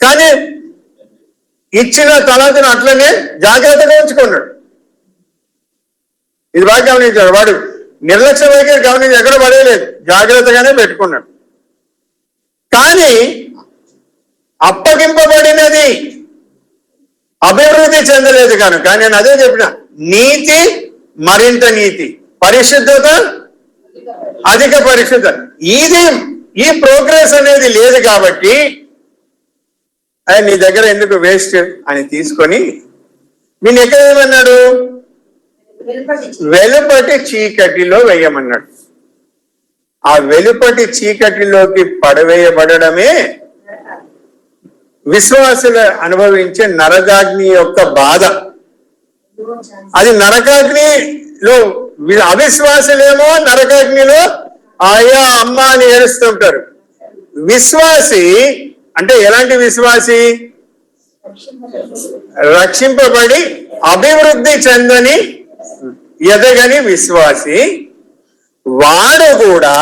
కానీ ఇచ్చిన తలాంతును అట్లనే జాగ్రత్తగా ఉంచుకున్నాడు. ఇది బాగా గమనించాడు. వాడు నిర్లక్ష్య వైఖరి గమనించి ఎక్కడ పడేయలేదు, జాగ్రత్తగానే పెట్టుకున్నాడు. కానీ అప్పగింపబడినది అభివృద్ధి చెందలేదు కనుక నేను అదే చెప్పిన, నీతి మరింత నీతి, పరిశుద్ధత అధిక పరిశుద్ధత. ఈ ప్రోగ్రెస్ అనేది లేదు కాబట్టి నీ దగ్గర ఎందుకు వేస్ట్ అని తీసుకొని నేను ఎక్కడ ఏమన్నాడు? వెలుపటి చీకటిలో వేయమన్నాడు. ఆ వెలుపటి చీకటిలోకి పడవేయబడమే విశ్వాసులు అనుభవించే నరకాగ్ని యొక్క బాధ. అది నరకాగ్నిలో అవిశ్వాసులేమో నరకాగ్నిలో ఆయా అమ్మ అని ఏడుస్తుంటారు. విశ్వాసి అంటే ఎలాంటి విశ్వాసి? రక్షింపబడి అభివృద్ధి చెందని ఎదగని విశ్వాసి. వాడు కూడా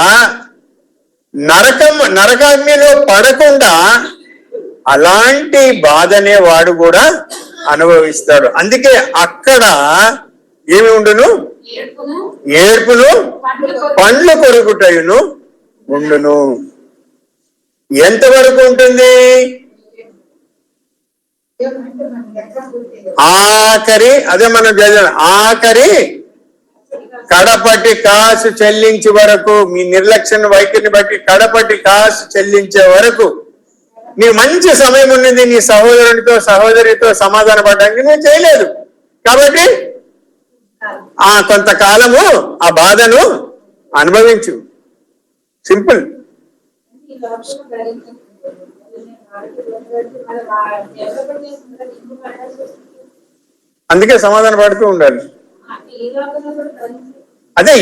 నరకాగ్నిలో పడకుండా అలాంటి బాధనే వాడు కూడా అనుభవిస్తాడు. అందుకే అక్కడ ఏమి ఉండును? ఏడ్పును పండ్లు కొరుకుటయును ఉండును. ఎంతవరకు ఉంటుంది? ఆఖరి, అదే మనం చదివాం, ఆఖరి కడపటి కాసు చెల్లించే వరకు, మీ నిర్లక్ష్యం వైఖరిని బట్టి కడపటి కాసు చెల్లించే వరకు నీ మంచి సమయం ఉన్నది. నీ సహోదరునితో సహోదరితో సమాధాన పడడానికి నువ్వు చేయలేదు కాబట్టి కొంతకాలము ఆ బాధను అనుభవించు. సింపుల్. అందుకే సమాధాన పడుతూ ఉండాలి. అదే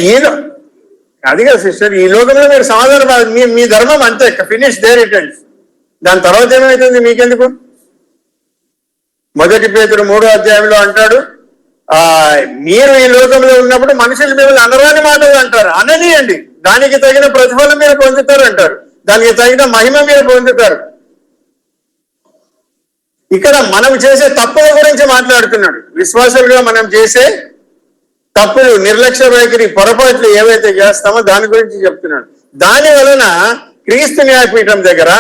అది కదా సిస్టర్, ఈ లోకంలో మీరు సమాధానం మీ ధర్మం అంతే, ఫినిష్ దేర్ ఇట్ అండ్. దాని తర్వాత ఏమవుతుంది మీకెందుకు? 1 పేతురు 3వ అధ్యాయంలో అంటాడు, మీరు ఈ లోకంలో ఉన్నప్పుడు మనుషులు మిమ్మల్ని అనరాని మాటలు అంటారు, అననీయండి, దానికి తగిన ప్రతిఫలం మీరు పొందుతారు అంటారు, దానికి తగిన మహిమ మీరు పొందుతారు. ఇక్కడ మనం చేసే తప్పుల గురించి మాట్లాడుతున్నాడు. విశ్వాసులుగా మనం చేసే తప్పులు, నిర్లక్ష్య వైఖరి, పొరపాట్లు ఏవైతే చేస్తామో దాని గురించి చెప్తున్నాడు. దాని వలన క్రీస్తు న్యాయపీఠం దగ్గర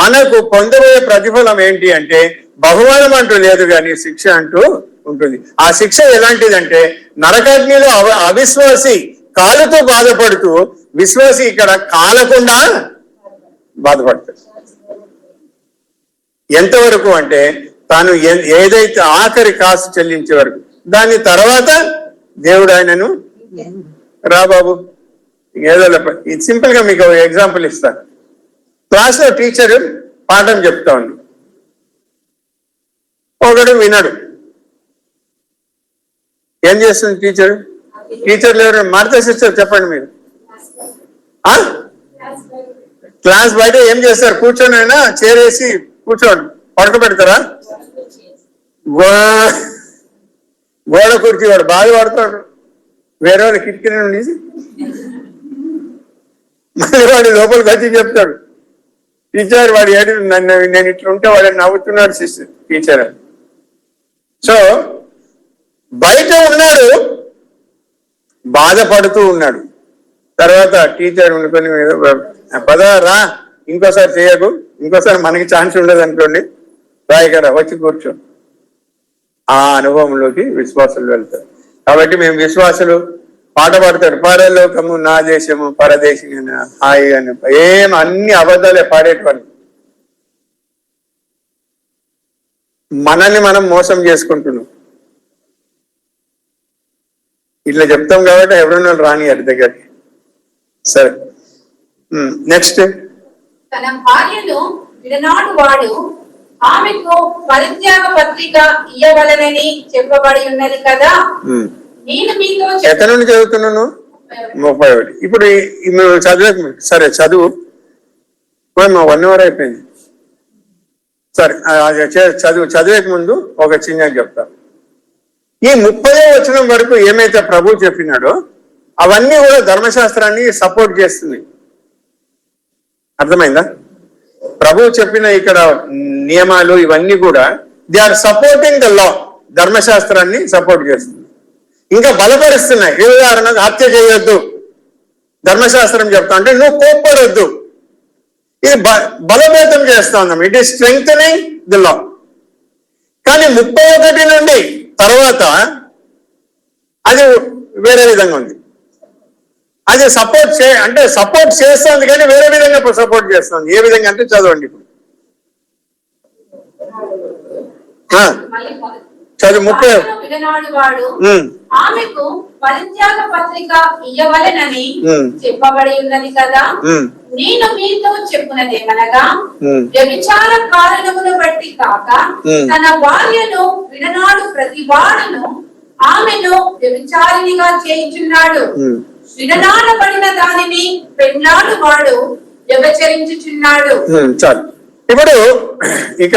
మనకు పొందబోయే ప్రతిఫలం ఏంటి అంటే బహుమానం అంటూ లేదు కానీ శిక్ష అంటూ ఉంటుంది. ఆ శిక్ష ఎలాంటిదంటే నరకాగ్నిలో అవిశ్వాసి కాలుతో బాధపడుతూ విశ్వాసి ఇక్కడ కాలకుండా బాధపడతాడు. ఎంతవరకు అంటే తాను ఏదైతే ఆఖరి కాసు చెల్లించే వరకు. దాని తర్వాత దేవుడు ఆయనను రా బాబు ఏదో ఇది సింపుల్ గా మీకు ఎగ్జాంపుల్ ఇస్తాను. క్లాస్లో టీచరు పాఠం చెప్తా ఉంది, ఒకడు వినడు. ఏం చేస్తుంది టీచరు? టీచర్లు ఎవరు? మారుతా సిస్టర్ చెప్పండి మీరు. క్లాస్ బయట ఏం చేస్తారు? కూర్చొని అయినా చేరేసి కూర్చోండి, పడుకోబెడతారా? గోడ కుర్చీ వాడు బాగా పడతాడు, వేరే వాడు కిటికీ నుండి మళ్ళీ వాడు లోపలికి వచ్చి చెప్తాడు, టీచర్ వాడు ఏడు నేను ఇట్లా ఉంటే వాడు నవ్వుతున్నాడు సిస్టర్ టీచర్. సో బయట ఉన్నాడు, బాధపడుతూ ఉన్నాడు. తర్వాత టీచర్ ఉండుకొని పదా రా, ఇంకోసారి చేయకు, ఇంకోసారి మనకి ఛాన్స్ ఉండదు అనుకోండి, రా ఇక్కడ వచ్చి కూర్చో. ఆ అనుభవంలోకి విశ్వాసులు వెళ్తారు. కాబట్టి మేము విశ్వాసులు పాట పాడతాడు, పరలోకము నా దేశము పరదేశి హాయి అని, ఏం అన్ని అబద్ధాలే పాడేటువంటి. మనల్ని మనం మోసం చేసుకుంటున్నాం. ఇట్లా చెప్తాం కాబట్టి ఎవరైనా రాని అటు దగ్గరికి. సరే నెక్స్ట్. తన భార్యను విడనాడు వాడు ఆమెకు పరిత్యాగ పత్రిక ఇయ్యవలనని చెప్పబడి ఉన్నది కదా. నేను మీతో ఎక్కడ నుండి చదువుతున్నాను? 31. ఇప్పుడు చదివే సరే చదువు 1 hour అయిపోయింది. సరే చదివేక ముందు ఒక చిన్న చెప్తా. ఈ 30వ వచనం వరకు ఏమైతే ప్రభు చెప్పినాడో అవన్నీ కూడా ధర్మశాస్త్రాన్ని సపోర్ట్ చేస్తుంది. అర్థమైందా? ప్రభు చెప్పిన ఇక్కడ నియమాలు ఇవన్నీ కూడా they are supporting the law, ధర్మశాస్త్రాన్ని సపోర్ట్ చేస్తుంది, ఇంకా బలపరుస్తున్నాయి. ఏ ఉదాహరణకు హత్య చేయొద్దు ధర్మశాస్త్రం చెప్తా అంటే నువ్వు కోప్పడొద్దు, ఇది బలోపేతం చేస్తా ఉన్నాం. It is strengthening the law. కానీ 31 నుండి తర్వాత అది వేరే విధంగా ఉంది. అది సపోర్ట్ చేస్తుంది కానీ వేరే విధంగా సపోర్ట్ చేస్తుంది. ఏ విధంగా అంటే చదవండి ఇప్పుడు. చదువు 30. ఆమెకు పరిత్యాగ పత్రిక ఇయ్యవలెనని చెప్పబడి ఉన్నది కదా. నేను మీతో చెప్పునదేమనగా ఉమ్. వ్యభిచార కారణమును బట్టి కాక ఉమ్. తన భార్యను విడనాడు ప్రతి వాడును ఆమెను వ్యభిచారినిగా చేయించున్నాడు. ఉమ్. విడనాడబడిన దానిని పెళ్ళాడు వాడు వ్యభిచరించుచున్నాడు. చాలు. ఇప్పుడు ఇక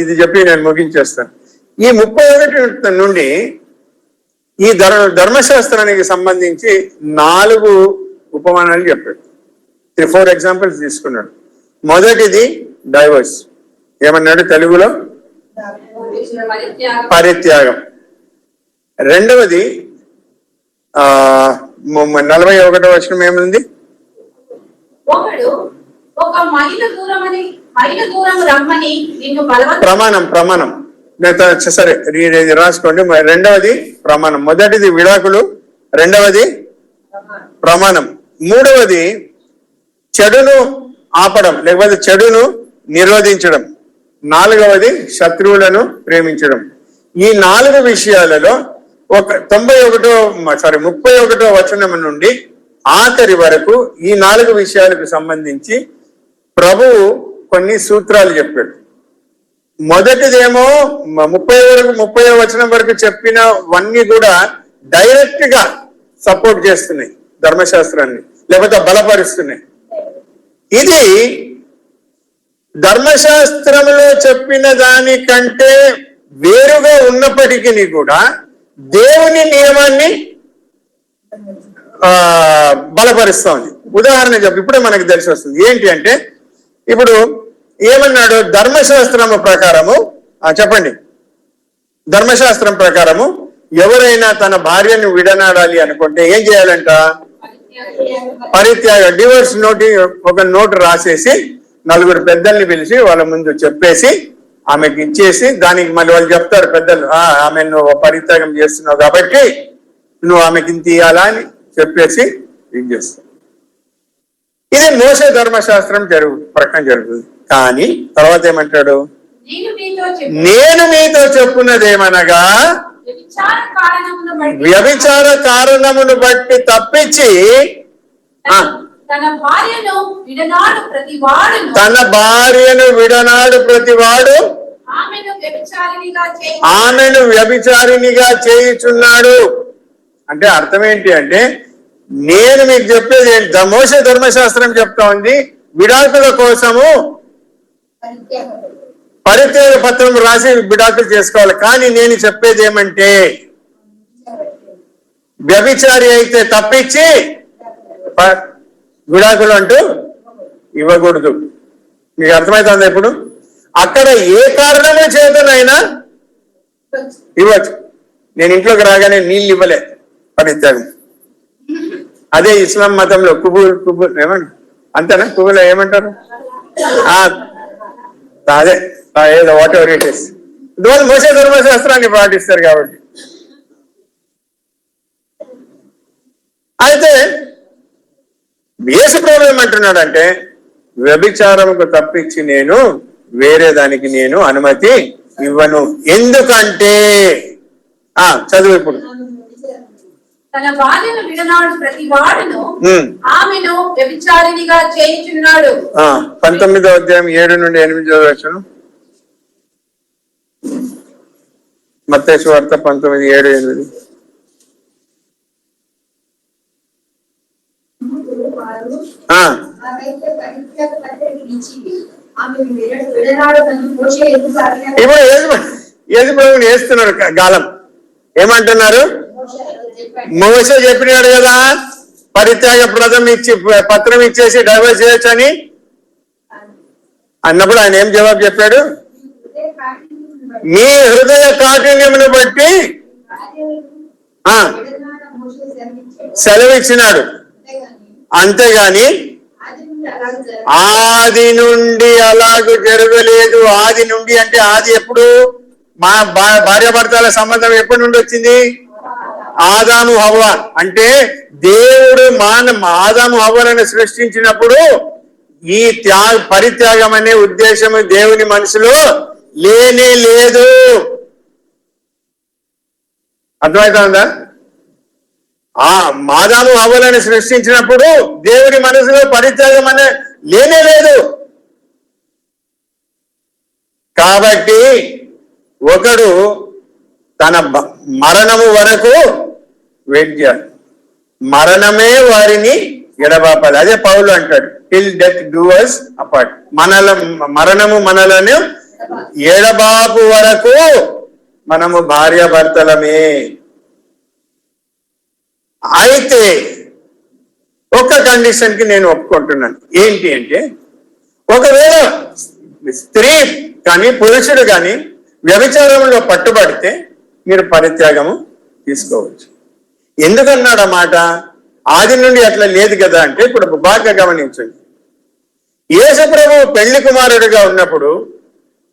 ఇది చెప్పి నేను ముగించేస్తాను. ఈ 31 నుండి ఈ ధర్మశాస్త్రానికి సంబంధించి 4 ఉపమానాలు చెప్పాడు. 4 ఎగ్జాంపుల్స్ తీసుకున్నాడు. మొదటిది డైవర్స్, ఏమన్నాడు తెలుగులో? పరిత్యాగం. రెండవది 41వ వచనం ఏముంది? ఒకడు ఒక మైలు దూరం రమ్మని నిన్ను ప్రమాణం. సరే ఇది రాసుకోండి. రెండవది ప్రమాణం. మొదటిది విడాకులు, రెండవది ప్రమాణం, మూడవది చెడును ఆపడం లేకపోతే చెడును నిరోధించడం, నాలుగవది శత్రువులను ప్రేమించడం. ఈ 4 విషయాలలో 31వ వచనం నుండి ఆఖరి వరకు ఈ 4 విషయాలకు సంబంధించి ప్రభువు కొన్ని సూత్రాలు చెప్పాడు. మొదటిదేమో 30వ వచనం వరకు చెప్పినవన్నీ కూడా డైరెక్ట్ గా సపోర్ట్ చేస్తున్నాయి ధర్మశాస్త్రాన్ని, లేకపోతే బలపరుస్తున్నాయి. ఇది ధర్మశాస్త్రంలో చెప్పిన దానికంటే వేరుగా ఉన్నప్పటికీ కూడా దేవుని నియమాన్ని బలపరుస్తోంది. ఉదాహరణ ఇప్పుడే మనకు తెలిసి వస్తుంది. ఏంటి అంటే ఇప్పుడు ఏమన్నాడు? ధర్మశాస్త్రము ప్రకారము చెప్పండి. ధర్మశాస్త్రం ప్రకారము ఎవరైనా తన భార్యను విడనాడాలి అనుకుంటే ఏం చేయాలంట? పరిత్యాగం, డివోర్స్ ఒక నోటు రాసేసి 4 పెద్దల్ని పిలిచి వాళ్ళ ముందు చెప్పేసి ఆమెకి ఇచ్చేసి, దానికి మళ్ళీ వాళ్ళు చెప్తారు పెద్దలు, ఆమె నువ్వు పరిత్యాగం చేస్తున్నావు కాబట్టి నువ్వు ఆమెకి ఇంత ఇయ్యాలా అని చెప్పేసి ఇది చేస్తావు. ఇది మోసే ధర్మశాస్త్రం ప్రకారం జరుగుతుంది. కానీ తర్వాత ఏమంటాడు? నేను మీతో చెప్పున్నదేమనగా వ్యభిచార కారణమును బట్టి తప్పించి తన భార్యను విడనాడు ప్రతివాడు ఆమెను వ్యభిచారినిగా చేయుచున్నాడు. అంటే అర్థం ఏంటి అంటే, నేను మీకు చెప్పేది మోసే ధర్మశాస్త్రం చెప్తా ఉంది విడాకుల కోసము పరిత్యాగ పత్రం రాసి విడాకులు చేసుకోవాలి. కానీ నేను చెప్పేది ఏమంటే, వ్యభిచారి అయితే తప్పించి విడాకులు అంటూ ఇవ్వకూడదు. మీకు అర్థమవుతుంది? ఇప్పుడు అక్కడ ఏ కారణమే చేతనైనా ఇవ్వచ్చు. నేను ఇంట్లోకి రాగానే నీళ్ళు ఇవ్వలే, పరిత్యాగం. అదే ఇస్లాం మతంలో కుబుల్ ఏమంటారు? అంతేనా? కుబుల్ ఏమంటారు? అదే ఏదో వాట్ ఎవర్ ఇట్ ఇస్. ఇందువల్ల మోసే ధర్మశాస్త్రాన్ని పాటిస్తారు కాబట్టి. అయితే యేసు ప్రభు ఏమంటున్నాడంటే, వ్యభిచారముకు తప్పించి నేను వేరే దానికి నేను అనుమతి ఇవ్వను. ఎందుకంటే చదువు ఇప్పుడు. తన భార్యను విడనాడు ప్రతి వాడును ఆమెను వ్యభిచారినిగా చేయుచున్నాడు. 19వ అధ్యాయం 7 నుండి 8 వచనం. మత్తయి సువార్త 19:7-8. ఇప్పుడు యేసు ప్రభువుని వేస్తున్నారు గాలం. ఏమంటున్నారు? మోసే చెప్పినాడు కదా, పరిత్యాగ పత్రం ఇచ్చేసి డైవర్స్ చేయొచ్చు అని అన్నప్పుడు ఆయన ఏం జవాబు చెప్పాడు? మీ హృదయ కాఠిన్యమును బట్టి సెలవిచ్చినాడు, అంతేగాని ఆది నుండి అలాగూ జరగలేదు. ఆది నుండి అంటే ఆది ఎప్పుడు? మా భార్యాభర్తల సంబంధం ఎప్పటి నుండి వచ్చింది? ఆదాము హవ్వ. అంటే దేవుడు ఆదాము హవ్వలను సృష్టించినప్పుడు ఈ పరిత్యాగం అనే ఉద్దేశం దేవుని మనసులో లేనే లేదు. అర్థమవుతుందా? ఆ మాదాము హవ్వలను సృష్టించినప్పుడు దేవుడి మనసులో పరిత్యాగం అనే లేనే లేదు. కాబట్టి ఒకడు తన మరణము వరకు వెయిట్ చేయాలి. మరణమే వారిని ఎడబాపాలి. అదే పౌలు అంటాడు, till death do us apart. మరణము మనలను ఎడబాపు వరకు మనము భార్యాభర్తలమే. అయితే ఒక్క కండిషన్ కి నేను ఒప్పుకుంటున్నాను. ఏంటి అంటే, ఒకవేళ స్త్రీ కానీ పురుషుడు కానీ వ్యభిచారంలో పట్టుబడితే మీరు పరిత్యాగము తీసుకోవచ్చు. ఎందుకన్నాడు ఆ మాట? ఆది నుండి అట్లా లేదు కదా అంటే, ఇప్పుడు బాగా గమనించండి. యేసు ప్రభువు పెళ్లి కుమారుడిగా ఉన్నప్పుడు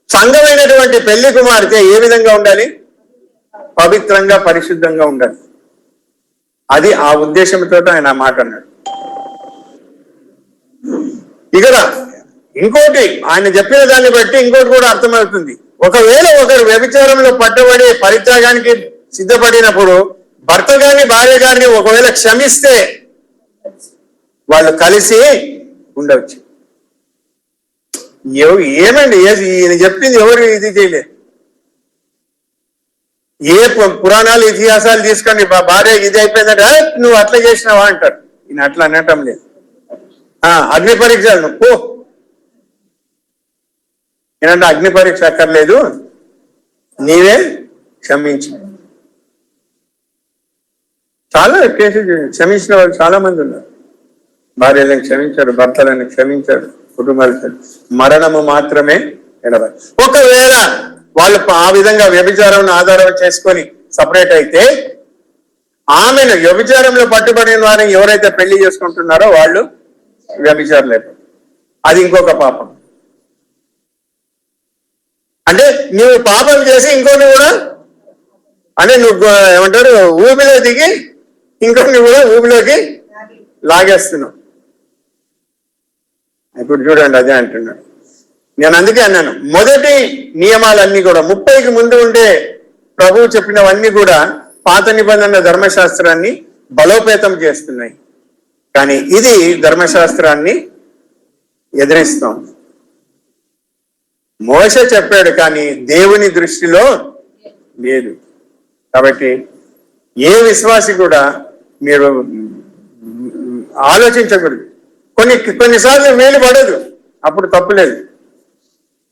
సంఘమైనటువంటి పెళ్లి కుమార్తె ఏ విధంగా ఉండాలి? పవిత్రంగా పరిశుద్ధంగా ఉండాలి. అది ఆ ఉద్దేశంతో ఆయన మాట అన్నాడు. ఇక్కడ ఇంకోటి ఆయన చెప్పిన దాన్ని బట్టి ఇంకోటి కూడా అర్థమవుతుంది. ఒకవేళ ఒకరు వ్యభిచారంలో పట్టుబడి పరిత్యాగానికి సిద్ధపడినప్పుడు భర్త గాని భార్య గారిని ఒకవేళ క్షమిస్తే వాళ్ళు కలిసి ఉండవచ్చు. ఏమండి ఈయన చెప్పింది ఎవరు ఇది చేయలేదు. ఏ పురాణాలు ఇతిహాసాలు తీసుకొని భార్య ఇది అయిపోయిందంటే నువ్వు అట్లా చేసినావా అంటారు. ఈయన అట్లా అనటం లేదు. అగ్ని పరీక్షలు నువ్వు పో, ఏంటంటే అగ్ని పరీక్ష అక్కర్లేదు, నీవే క్షమించు. చాలా కేసులు క్షమించిన వాళ్ళు చాలా మంది ఉన్నారు. భార్యలను క్షమించారు, భర్తలను క్షమించారు, కుటుంబాలు. మరణము మాత్రమే ఎడబాయి. ఒకవేళ వాళ్ళు ఆ విధంగా వ్యభిచారం ఆధారం చేసుకొని సపరేట్ అయితే ఆమెను వ్యభిచారంలో పట్టుబడిన వారిని ఎవరైతే పెళ్లి చేసుకుంటున్నారో వాళ్ళు వ్యభిచారులు. అది ఇంకొక పాపం. అంటే నువ్వు పాపం చేసి ఇంకోటి కూడా, అంటే నువ్వు ఏమంటారు ఊబిలో దిగి ఇంకొన్ని కూడా ఊబిలోకి లాగేస్తున్నావు. ఇప్పుడు చూడండి, అదే అంటున్నాడు. నేను అందుకే అన్నాను, మొదటి నియమాలన్నీ కూడా 30కి ముందు ఉండే ప్రభువు చెప్పినవన్నీ కూడా పాత నిబంధన ధర్మశాస్త్రాన్ని బలోపేతం చేస్తున్నాయి. కానీ ఇది ధర్మశాస్త్రాన్ని ఎదిరిస్తాం. మోషే చెప్పాడు కానీ దేవుని దృష్టిలో లేదు. కాబట్టి ఏ విశ్వాసి కూడా మీరు ఆలోచించకూడదు. కొన్నిసార్లు మేలు పడదు, అప్పుడు తప్పులేదు.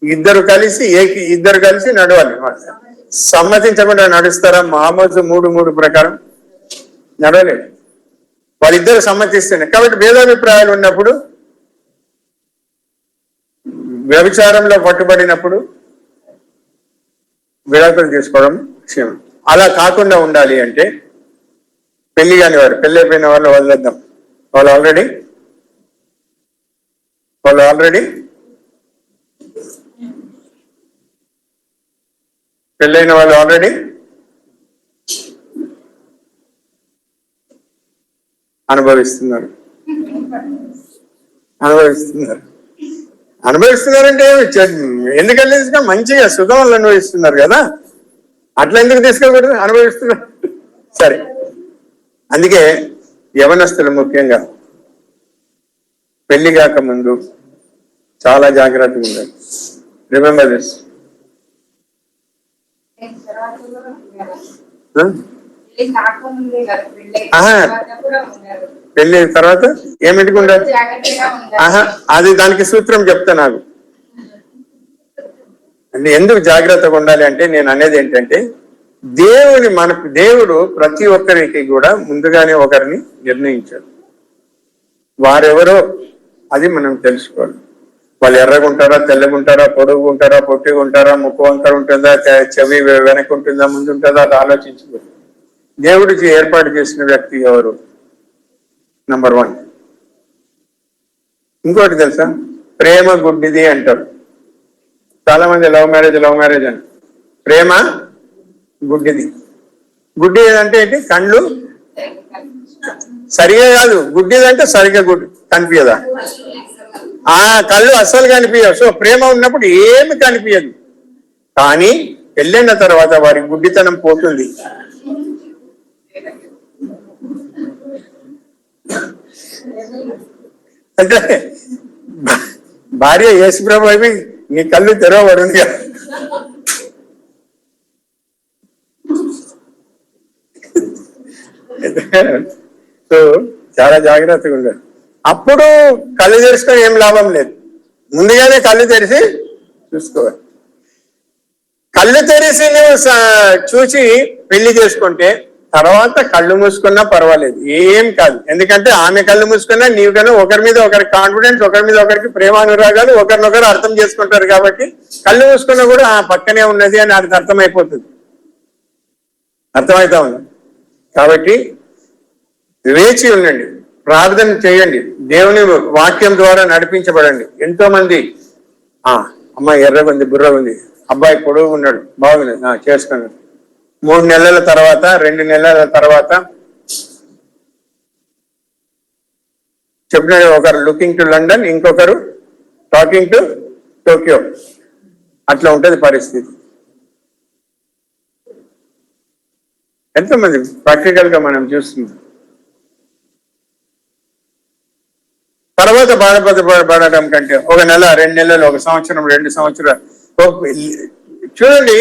ఇద్దరు కలిసి నడవాలి. సమ్మతించకుండా నడుస్తారా? మహమ్మద్ 3:3 ప్రకారం నడవలేదు. వాళ్ళిద్దరు సమ్మతిస్తున్నారు. కాబట్టి భేదాభిప్రాయాలు ఉన్నప్పుడు, వ్యభిచారంలో పట్టుబడినప్పుడు విడాకులు తీసుకోవడం క్షేమం. అలా కాకుండా ఉండాలి అంటే పెళ్లి కాని వారు, పెళ్లి అయిపోయిన వాళ్ళు వదిలేద్దాం. వాళ్ళు ఆల్రెడీ పెళ్ళైన వాళ్ళు ఆల్రెడీ అనుభవిస్తున్నారు. అనుభవిస్తున్నారంటే ఎందుకంటే మంచిగా సుఖం అనుభవిస్తున్నారు కదా, అట్లా ఎందుకు తీసుకోకూడదు? అనుభవిస్తున్నారు. సరే, అందుకే యవనస్తులు ముఖ్యంగా పెళ్లి కాక ముందు చాలా జాగ్రత్తగా ఉండాలి. Remember this. పెళ్లి తర్వాత ఏమిటికి ఉండాలి? అది దానికి సూత్రం చెప్తా నాకు. అంటే ఎందుకు జాగ్రత్తగా ఉండాలి అంటే, నేను అనేది ఏంటంటే, దేవుడు ప్రతి ఒక్కరికి కూడా ముందుగానే ఒకరిని నిర్ణయించాడు. వారెవరో అది మనం తెలుసుకోవాలి. వాళ్ళు ఎర్రగుంటారా, తెల్లగుంటారా, పొడుగుంటారా, పొట్టిగా ఉంటారా, ముక్కు వంకర ఉంటుందా, చెవి వెనక ఉంటుందా, ముందు ఉంటుందా, అది ఆలోచించకూడదు. దేవుడికి ఏర్పాటు చేసిన వ్యక్తి ఎవరు? నంబర్ 1. ఇంకోటి తెలుసా, ప్రేమ గుడ్డిది అంటారు. చాలా మంది లవ్ మ్యారేజ్ అని. ప్రేమ గుడ్డిది. గుడ్డిది అంటే ఏంటి? కళ్ళు సరిగా కాదు, గుడ్డిది అంటే సరిగా కనిపించదా? కళ్ళు అస్సలు కనిపించవు. సో ప్రేమ ఉన్నప్పుడు ఏమి కనిపించదు. కానీ పెళ్ళైన తర్వాత వారి గుడ్డితనం పోతుంది. అంటే భార్య యేసుప్రభు అవి నీ కళ్ళు తెరవబడింది కదా. సో చాలా జాగ్రత్తగా ఉండాలి. అప్పుడు కళ్ళు తెరుచుకొని ఏం లాభం లేదు, ముందుగానే కళ్ళు తెరిచి చూసుకోవాలి. కళ్ళు తెరిచి నువ్వు చూసి పెళ్లి చేసుకుంటే తర్వాత కళ్ళు మూసుకున్నా పర్వాలేదు, ఏం కాదు. ఎందుకంటే ఆమె కళ్ళు మూసుకున్నా నీవు కన్నా ఒకరి మీద ఒకరికి కాన్ఫిడెన్స్, ఒకరి మీద ఒకరికి ప్రేమానురాగాలు, ఒకరినొకరు అర్థం చేసుకుంటారు. కాబట్టి కళ్ళు మూసుకున్నా కూడా ఆ పక్కనే ఉన్నది అని అది అర్థమైపోతుంది, అర్థమవుతా ఉంది. కాబట్టి వేచి ఉండండి, ప్రార్థన చేయండి, దేవుని వాక్యం ద్వారా నడిపించబడండి. ఎంతో మంది అమ్మాయి ఎర్రగా ఉంది, బుర్రగా ఉంది, అబ్బాయి పొడవు ఉన్నాడు, బాగుంది, చేసుకున్నాడు. 3 నెలల తర్వాత 2 నెలల తర్వాత చెప్పినాడు, ఒకరు లుకింగ్ టు లండన్, ఇంకొకరు టాకింగ్ టు టోక్యో. అట్లా ఉంటది పరిస్థితి. ఎంతమంది ప్రాక్టికల్ గా మనం చూస్తున్నాం. తర్వాత బాధపడడం కంటే 1 నెల, 2 నెలలు, 1 సంవత్సరం, 2 సంవత్సరాలు చూడండి.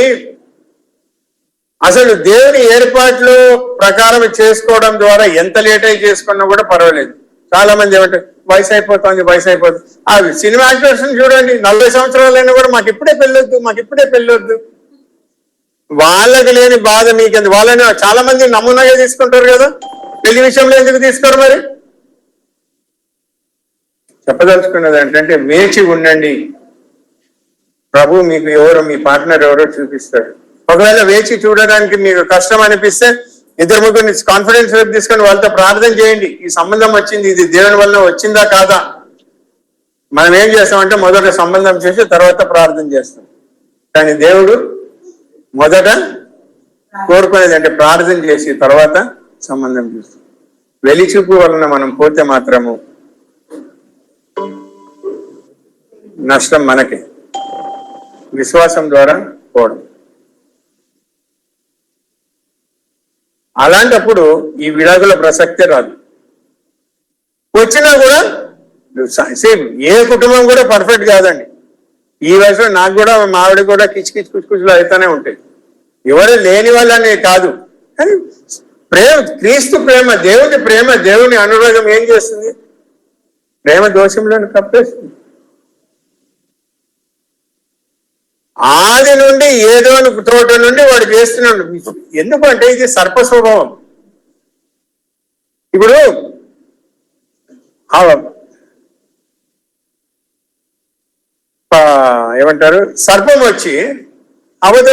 అసలు దేవుని ఏర్పాట్లు ప్రకారం చేసుకోవడం ద్వారా ఎంత లేట్ అయి చేసుకున్నా కూడా పర్వాలేదు. చాలా మంది ఏమంటే వయసు అయిపోతుంది. ఆ సినిమా యాక్టర్స్ చూడండి, 40 సంవత్సరాలైనా కూడా మాకు ఇప్పుడే పెళ్ళొద్దు. వాళ్ళకి లేని బాధ మీకెందు? వాళ్ళని చాలా మంది నమూనాగా తీసుకుంటారు కదా, పెళ్లి విషయంలో ఎందుకు తీసుకోరు? మరి చెప్పదలుచుకున్నది ఏంటంటే వేచి ఉండండి. ప్రభు మీకు మీ పార్ట్నర్ ఎవరో చూపిస్తాడు. ఒకవేళ వేచి చూడడానికి మీకు కష్టం అనిపిస్తే 2-3 కాన్ఫిడెన్స్ వైపు తీసుకొని వాళ్ళతో ప్రార్థన చేయండి. ఈ సంబంధం వచ్చింది, ఇది దేవుని వల్ల వచ్చిందా కాదా? మనం ఏం చేస్తామంటే మొదట సంబంధం చేసి తర్వాత ప్రార్థన చేస్తాం. కానీ దేవుడు మొదట కోరుకునేది అంటే ప్రార్థన చేసి తర్వాత సంబంధం చేస్తాం. వెలిచూపు వలన మనం పోతే మాత్రము నష్టం మనకే, విశ్వాసం ద్వారా పోవడం. అలాంటప్పుడు ఈ విడాకుల ప్రసక్తే రాదు. వచ్చినా కూడా సేమ్, ఏ కుటుంబం కూడా పర్ఫెక్ట్ కాదండి. ఈ వయసులో నాకు కూడా మా ఆవిడ కూడా కిచ్చులు అవుతానే ఉంటాయి. ఎవరు లేని వాళ్ళని కాదు, కానీ ప్రేమ, క్రీస్తు ప్రేమ, దేవుని అనురాగం ఏం చేస్తుంది? ప్రేమ దోషంలోని కప్పేస్తుంది. ఆది నుండి ఏదో తోట నుండి వాడు చేస్తున్నాడు. ఎందుకంటే ఇది సర్ప స్వభావం. ఇప్పుడు ఏమంటారు, సర్పం వచ్చి అబద్ధ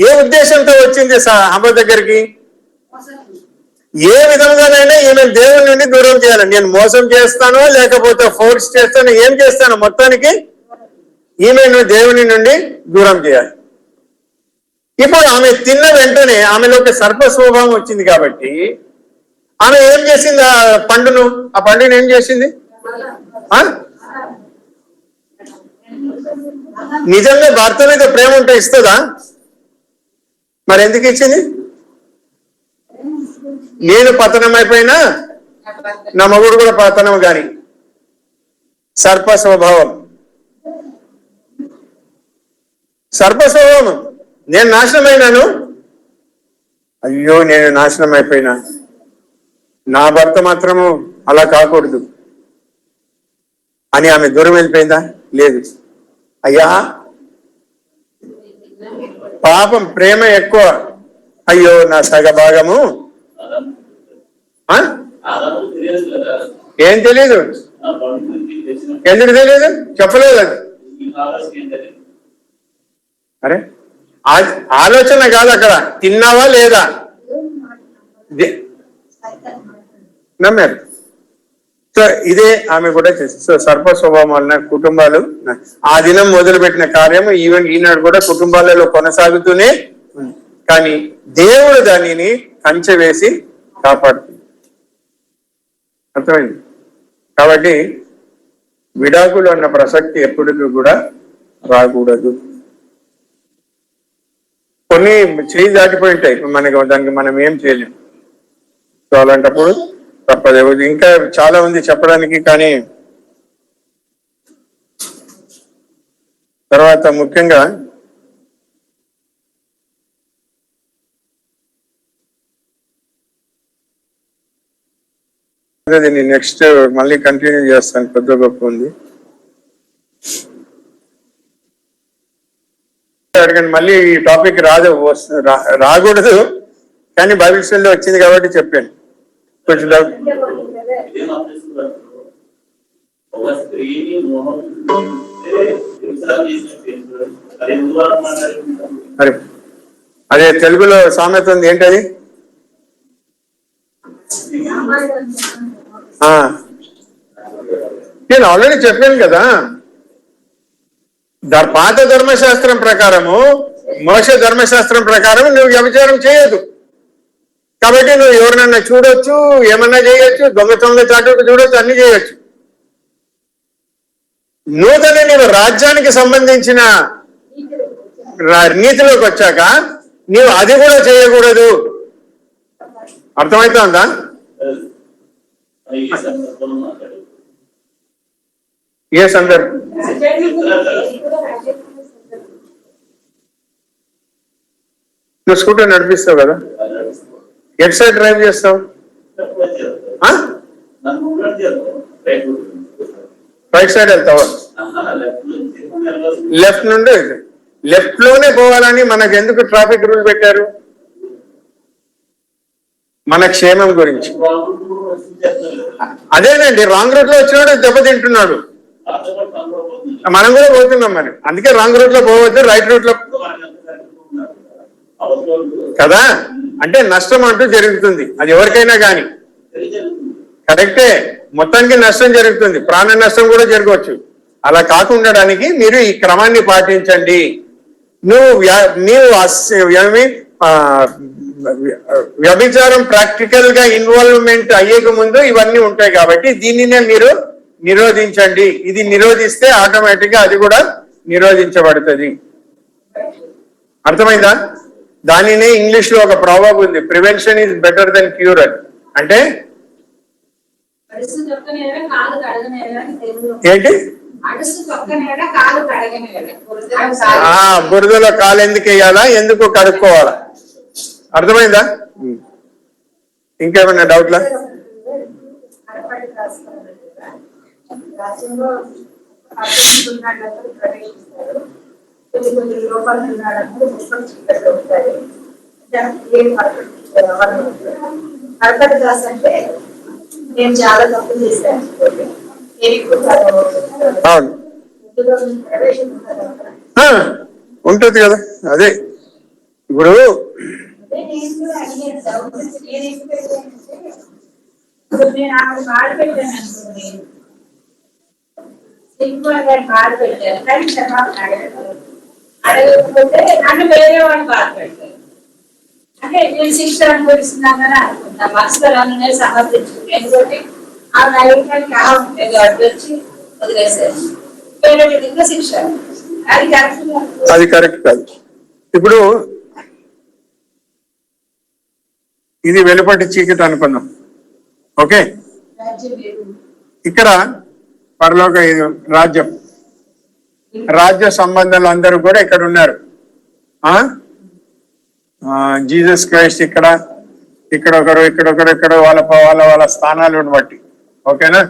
ఏ ఉద్దేశంతో వచ్చింది అమ్మ దగ్గరికి? ఏ విధంగానైనా ఈమె దేవుని నుండి దూరం చేయాలి. నేను మోసం చేస్తానో లేకపోతే ఫోర్స్ చేస్తానో ఏం చేస్తానో మొత్తానికి ఈమెను దేవుని నుండి దూరం చేయాలి. ఇప్పుడు ఆమె తిన్న వెంటనే ఆమెలోకి సర్ప స్వభావం వచ్చింది కాబట్టి ఆమె ఏం చేసింది? ఆ పండుని ఏం చేసింది? నిజంగా భర్త మీద ప్రేమ ఉంటే ఇస్తుందా? మరి ఎందుకు ఇచ్చింది? నేను పతనం అయిపోయినా నా మగుడు కూడా పతనం గాని. సర్ప స్వభావం. నేను నాశనమైనాను, అయ్యో నేను నాశనం అయిపోయినా, నా భర్త మాత్రము అలా కాకూడదు అని ఆమె దూరం వెళ్ళిపోయిందా? లేదు. అయ్యా పాపం, ప్రేమ ఎక్కువ. అయ్యో నా సగ భాగము. ఏం తెలీదు? ఎందుకు తెలియదు? చెప్పలేదు అది. అరే ఆలోచన కాదు అక్కడ, తిన్నావా లేదా నమ్మారు. సో ఇదే ఆమె కూడా చేసింది. సో సర్ప స్వభావం వలన కుటుంబాలు ఆ దినం మొదలుపెట్టిన కార్యము ఈనాడు కూడా కుటుంబాలలో కొనసాగుతూనే ఉంది. కానీ దేవుడు దానిని కంచె వేసి కాపాడుతుంది. అర్థమైంది? కాబట్టి విడాకులు అన్న ప్రసక్తి ఎప్పటికీ కూడా రాకూడదు. కొన్ని చేయి దాటిపోయి ఉంటాయి, దానికి మనం ఏం చేయలేము. సో అలాంటప్పుడు తప్పదు. ఇంకా చాలా ఉంది చెప్పడానికి, కానీ తర్వాత ముఖ్యంగా నేను నెక్స్ట్ మళ్ళీ కంటిన్యూ చేస్తాను, కొద్ది గొప్ప ఉంది. అడగండి, మళ్ళీ ఈ టాపిక్ రాకూడదు, కానీ భవిష్యత్తులో వచ్చింది కాబట్టి చెప్పాను. కొంచెం అదే తెలుగులో సామెత ఉంది, ఏంటది? నేను ఆల్రెడీ చెప్పాను కదా, పాత ధర్మశాస్త్రం ప్రకారము, మోషే ధర్మశాస్త్రం ప్రకారం నువ్వు వ్యభిచారం చేయొద్దు. కాబట్టి నువ్వు ఎవరినన్నా చూడొచ్చు, ఏమన్నా చేయొచ్చు, దొంగతనంలో చాటుకు చూడొచ్చు, అన్ని చేయొచ్చు. నూతన నీవు రాజ్యానికి సంబంధించిన నీతిలోకి వచ్చాక నీవు అది కూడా చేయకూడదు. అర్థమవుతుందా? ఏ సందర్భం? నువ్వు స్కూటర్ నడిపిస్తావు కదా, ఎట్ సైడ్ డ్రైవ్ చేస్తావు? రైట్ సైడ్ వెళ్తావా? లెఫ్ట్ నుండి, లెఫ్ట్ లోనే పోవాలని మనకు ఎందుకు ట్రాఫిక్ రూల్ పెట్టారు? మన క్షేమం గురించి. అదేనండి, రాంగ్ రూట్ లో వచ్చినాడు దెబ్బతింటున్నాడు, మనం కూడా పోతున్నాం మరి. అందుకే రాంగ్ రూట్ లో పోవద్దు, రైట్ రూట్ లో కదా. అంటే నష్టం అంటూ జరుగుతుంది, అది ఎవరికైనా కానీ. కరెక్టే, మొత్తానికి నష్టం జరుగుతుంది, ప్రాణ నష్టం కూడా జరగవచ్చు. అలా కాకుండడానికి మీరు ఈ క్రమాన్ని పాటించండి. నీవు వ్యభిచారం ప్రాక్టికల్ గా ఇన్వాల్వ్మెంట్ అయ్యేక ముందు ఇవన్నీ ఉంటాయి కాబట్టి దీనినే మీరు నిరోధించండి. ఇది నిరోధిస్తే ఆటోమేటిక్ గా అది కూడా నిరోధించబడుతుంది. అర్థమైందా? దానినే ఇంగ్లీష్ లో ఒక ప్రావర్బ్ ఉంది, prevention is better than cure అని. అంటే ఏంటి? బురదలో కాలు ఎందుకు వేయాలా, ఎందుకు కడుక్కోవాలా? అర్థమైందా? ఇంకేమన్నా డౌట్లా? నేను చాలా తప్పులు చేశాను. అవును, ఉంటుంది కదా. అదే ఇప్పుడు నేను ఆమె బాధ పెట్టాను అనుకోండి, బాధ పెట్టాను, కానీ క్షమాపణ అడగకపోతే నన్ను వేరే వాళ్ళు బాధ పెట్టారు. అంటే నేను శిక్ష అనుభవిస్తున్నానని అనుకుంటా, మనసులో నన్ను సమర్థించుకుంటే. ఎందుకంటే ఆ నైవేద్యానికి ఏదో అడ్డొచ్చి వదిలేసారు, వేరే విధంగా శిక్ష. అది కరెక్ట్ కాదు. ఇప్పుడు ఇది వెలుపటి చీకటి అనుకున్నాం, ఓకే. ఇక్కడ పరలోక రాజ్యం, రాజ్య సంబంధాలు అందరూ కూడా ఇక్కడ ఉన్నారు. జీసస్ క్రైస్ట్ ఇక్కడ ఒకరు, ఇక్కడ వాళ్ళ స్థానాలను బట్టి, ఓకేనా.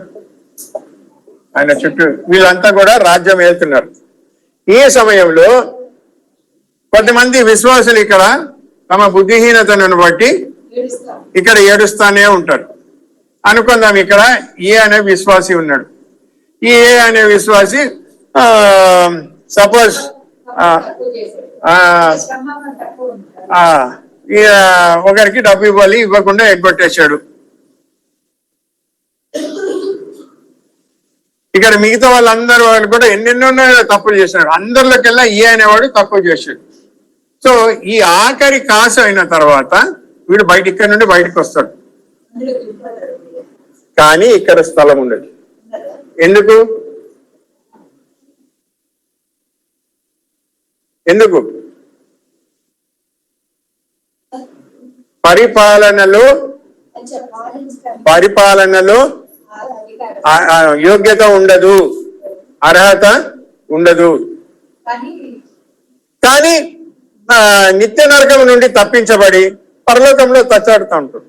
ఆయన చుట్టూ వీళ్ళంతా కూడా రాజ్యం వెళ్తున్నారు. ఈ సమయంలో కొంతమంది విశ్వాసులు ఇక్కడ తమ బుద్ధిహీనతను బట్టి ఇక్కడ ఏడుస్తానే ఉంటారు. అనుకుందాం, ఇక్కడ ఏ అనే విశ్వాసి ఉన్నాడు. ఈ ఏ అనే విశ్వాసి సపోజ్ ఒకరికి డబ్బు ఇవ్వకుండా ఎగ్గొట్టేశాడు. ఇక్కడ మిగతా వాళ్ళందరూ వాళ్ళు కూడా ఎన్నెన్నో తప్పులు చేశాడు. అందరిలోకెల్లా ఈ అనేవాడు తక్కువ చేశాడు. సో ఈ ఆఖరి కాసు అయిన తర్వాత వీడు ఇక్కడ నుండి బయటకు వస్తాడు. కానీ ఇక్కడ స్థలం ఉండదు. ఎందుకు? పరిపాలనలో పరిపాలనలో యోగ్యత ఉండదు, అర్హత ఉండదు. కానీ నిత్య నరకం నుండి తప్పించబడి పరలోకంలో తచ్చాడుతూ ఉంటాడు.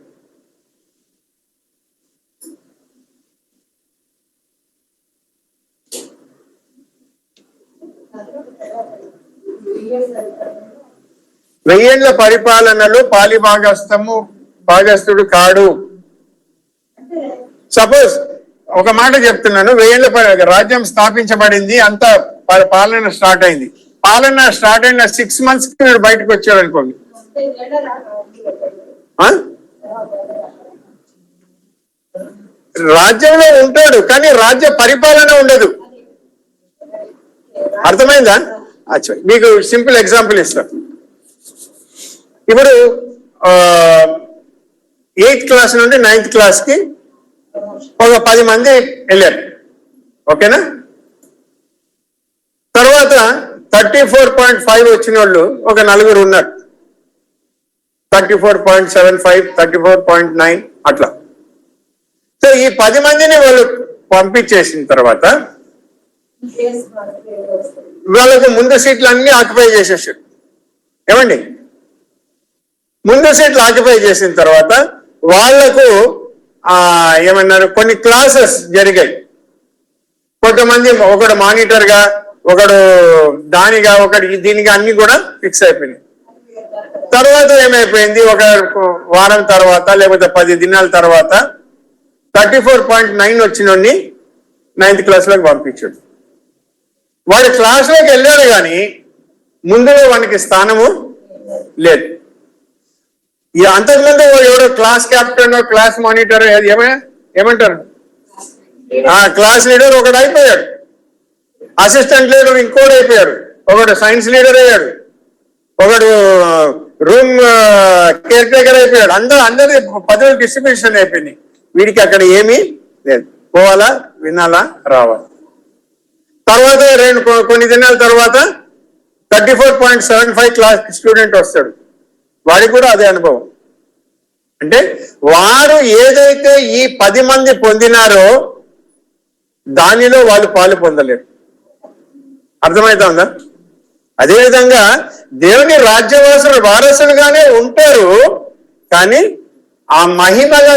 వెయ్యేళ్ల పరిపాలనలో భాగస్థుడు కాడు. సపోజ్ ఒక మాట చెప్తున్నాను, 1000 రాజ్యం స్థాపించబడింది, అంతా పాలన స్టార్ట్ అయింది. పాలన స్టార్ట్ అయిన 6 months కి మీరు బయటకు వచ్చాడు అనుకోండి, రాజ్యంలో ఉంటాడు కానీ రాజ్య పరిపాలన ఉండదు. అర్థమైందా? అచ్చా, మీకు సింపుల్ ఎగ్జాంపుల్ ఇస్తాను. ఇప్పుడు 8th క్లాస్ నుండి 9th క్లాస్కి ఒక 10 మంది వెళ్ళారు, ఓకేనా? తర్వాత 34.5 వచ్చిన వాళ్ళు ఒక 4 ఉన్నారు, 34.75, 34.9 అట్లా. సో ఈ 10 మందిని వాళ్ళు పంపించేసిన తర్వాత వాళ్ళకు ముందు సీట్లు అన్ని ఆక్యుపై చేసేసారు. ఏమండి, ముందు సీట్లు ఆక్యుపై చేసిన తర్వాత వాళ్లకు ఏమన్నారు, కొన్ని క్లాసెస్ జరిగాయి. కొంతమంది ఒకడు మానిటర్ గా, ఒకడు దానిగా, ఒకటి దీనిగా, అన్ని కూడా ఫిక్స్ అయిపోయినాయి. తర్వాత ఏమైపోయింది, ఒక వారం తర్వాత లేకపోతే 10 దినాల తర్వాత 34.9 వచ్చినోడిని 9th క్లాస్లోకి పంపించాడు. వాడి క్లాస్లోకి వెళ్ళాడు కానీ ముందులో వానికి స్థానము లేదు. అంతకుముందు ఎవడో క్లాస్ క్యాప్టెన్, క్లాస్ మానిటర్, ఏమంటారు, క్లాస్ లీడర్ ఒకడు అయిపోయాడు, అసిస్టెంట్ లీడర్ ఇంకోటి అయిపోయాడు, ఒకడు సైన్స్ లీడర్ అయ్యాడు, ఒకడు రూమ్ కేర్ టేకర్ అయిపోయాడు. అందరి పదవులు డిస్ట్రిబ్యూషన్ అయిపోయినాయి. వీడికి అక్కడ ఏమీ లేదు, పోవాలా, వినాలా, రావాలా. తర్వాత కొన్ని దినాల తర్వాత 34.75 క్లాస్ స్టూడెంట్ వస్తాడు, వాడికి కూడా అదే అనుభవం. అంటే వారు ఏదైతే ఈ 10 మంది పొందినారో దానిలో వాళ్ళు పాలు పొందలేరు. అర్థమవుతుందా? అదేవిధంగా దేవుని రాజ్యవాసులు వారసులుగానే ఉంటారు కానీ ఆ మహిమగా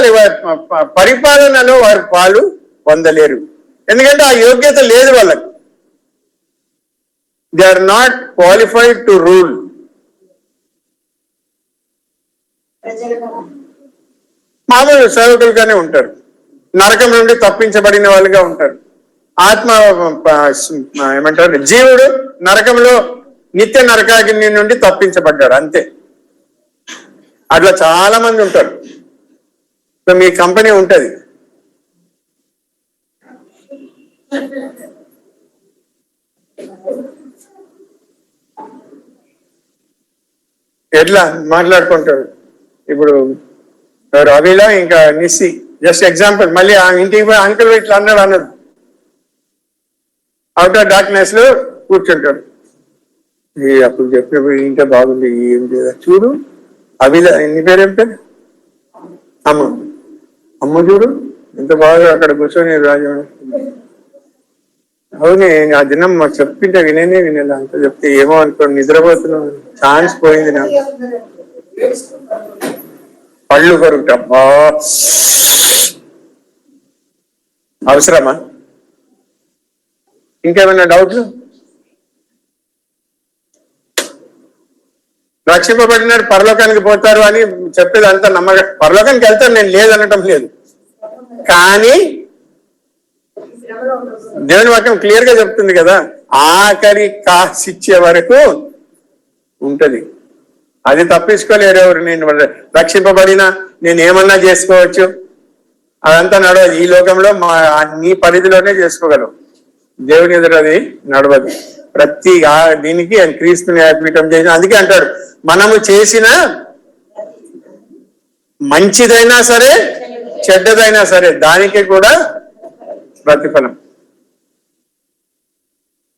పరిపాలనలో వారు పాలు పొందలేరు. ఎందుకంటే ఆ యోగ్యత లేదు వాళ్ళకి. They are not qualified to rule. మామూలు సేవకులుగానే ఉంటారు, నరకం నుండి తప్పించబడిన వాళ్ళుగా ఉంటారు. ఆత్మ ఏమంటారు, జీవుడు నరకంలో నిత్య నరకాగ్ని నుండి తప్పించబడ్డాడు, అంతే. అట్లా చాలా మంది ఉంటారు. సో మీ కంపెనీ ఉంటది. ఎట్లా మాట్లాడుకుంటాడు ఇప్పుడు రవిలా ఇంకా నిస్సి, జస్ట్ ఎగ్జాంపుల్. మళ్ళీ ఆ ఇంటికి పోయి అంకుల్ ఇట్లా అన్నాడు అవుట్ ఆఫ్ డార్క్నెస్ లో కూర్చుంటాడు. అప్పుడు చెప్పినప్పుడు ఇంటే బాగుంది, ఏం లేదా చూడు అవిలా, నీ పేరు ఏం పేరు, అమ్మ చూడు ఎంత బాగా అక్కడ కూర్చొని రాజు. అవునే, ఆ దినం మాకు చెప్పింటే వినేలా, అంత చెప్తే ఏమో అనుకోండి నిద్రపోతున్నాం, ఛాన్స్ పోయింది నాకు. పళ్ళు కొరుకుటబ్బా, అవసరమా? ఇంకేమైనా డౌట్లు? రక్షింపబడినారు పరలోకానికి పోతారు అని చెప్పేది అంతా నమ్మకం. పరలోకానికి వెళ్తారు, నేను లేదనటం లేదు, కానీ దేవుని వాక్యం క్లియర్ గా చెప్తుంది కదా, ఆఖరి కాసిచ్చే వరకు ఉంటది. అది తప్పించుకోలేరు ఎవరు. నేను రక్షింపబడినా నేను ఏమన్నా చేసుకోవచ్చు, అదంతా నడవదు ఈ లోకంలో. నీ పరిధిలోనే చేసుకోగలవు, దేవుని ఎదురు అది నడవదు. ప్రతి దీనికి ఆయన క్రీస్తుని జ్ఞాపకం చేసిన. అందుకే అంటాడు, మనము చేసిన మంచిదైనా సరే చెడ్డదైనా సరే దానికి కూడా ప్రతిఫలం.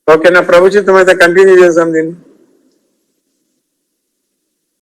ఓకేనా? ప్రభుచితం అయితే కంటిన్యూ చేద్దాం దీన్ని.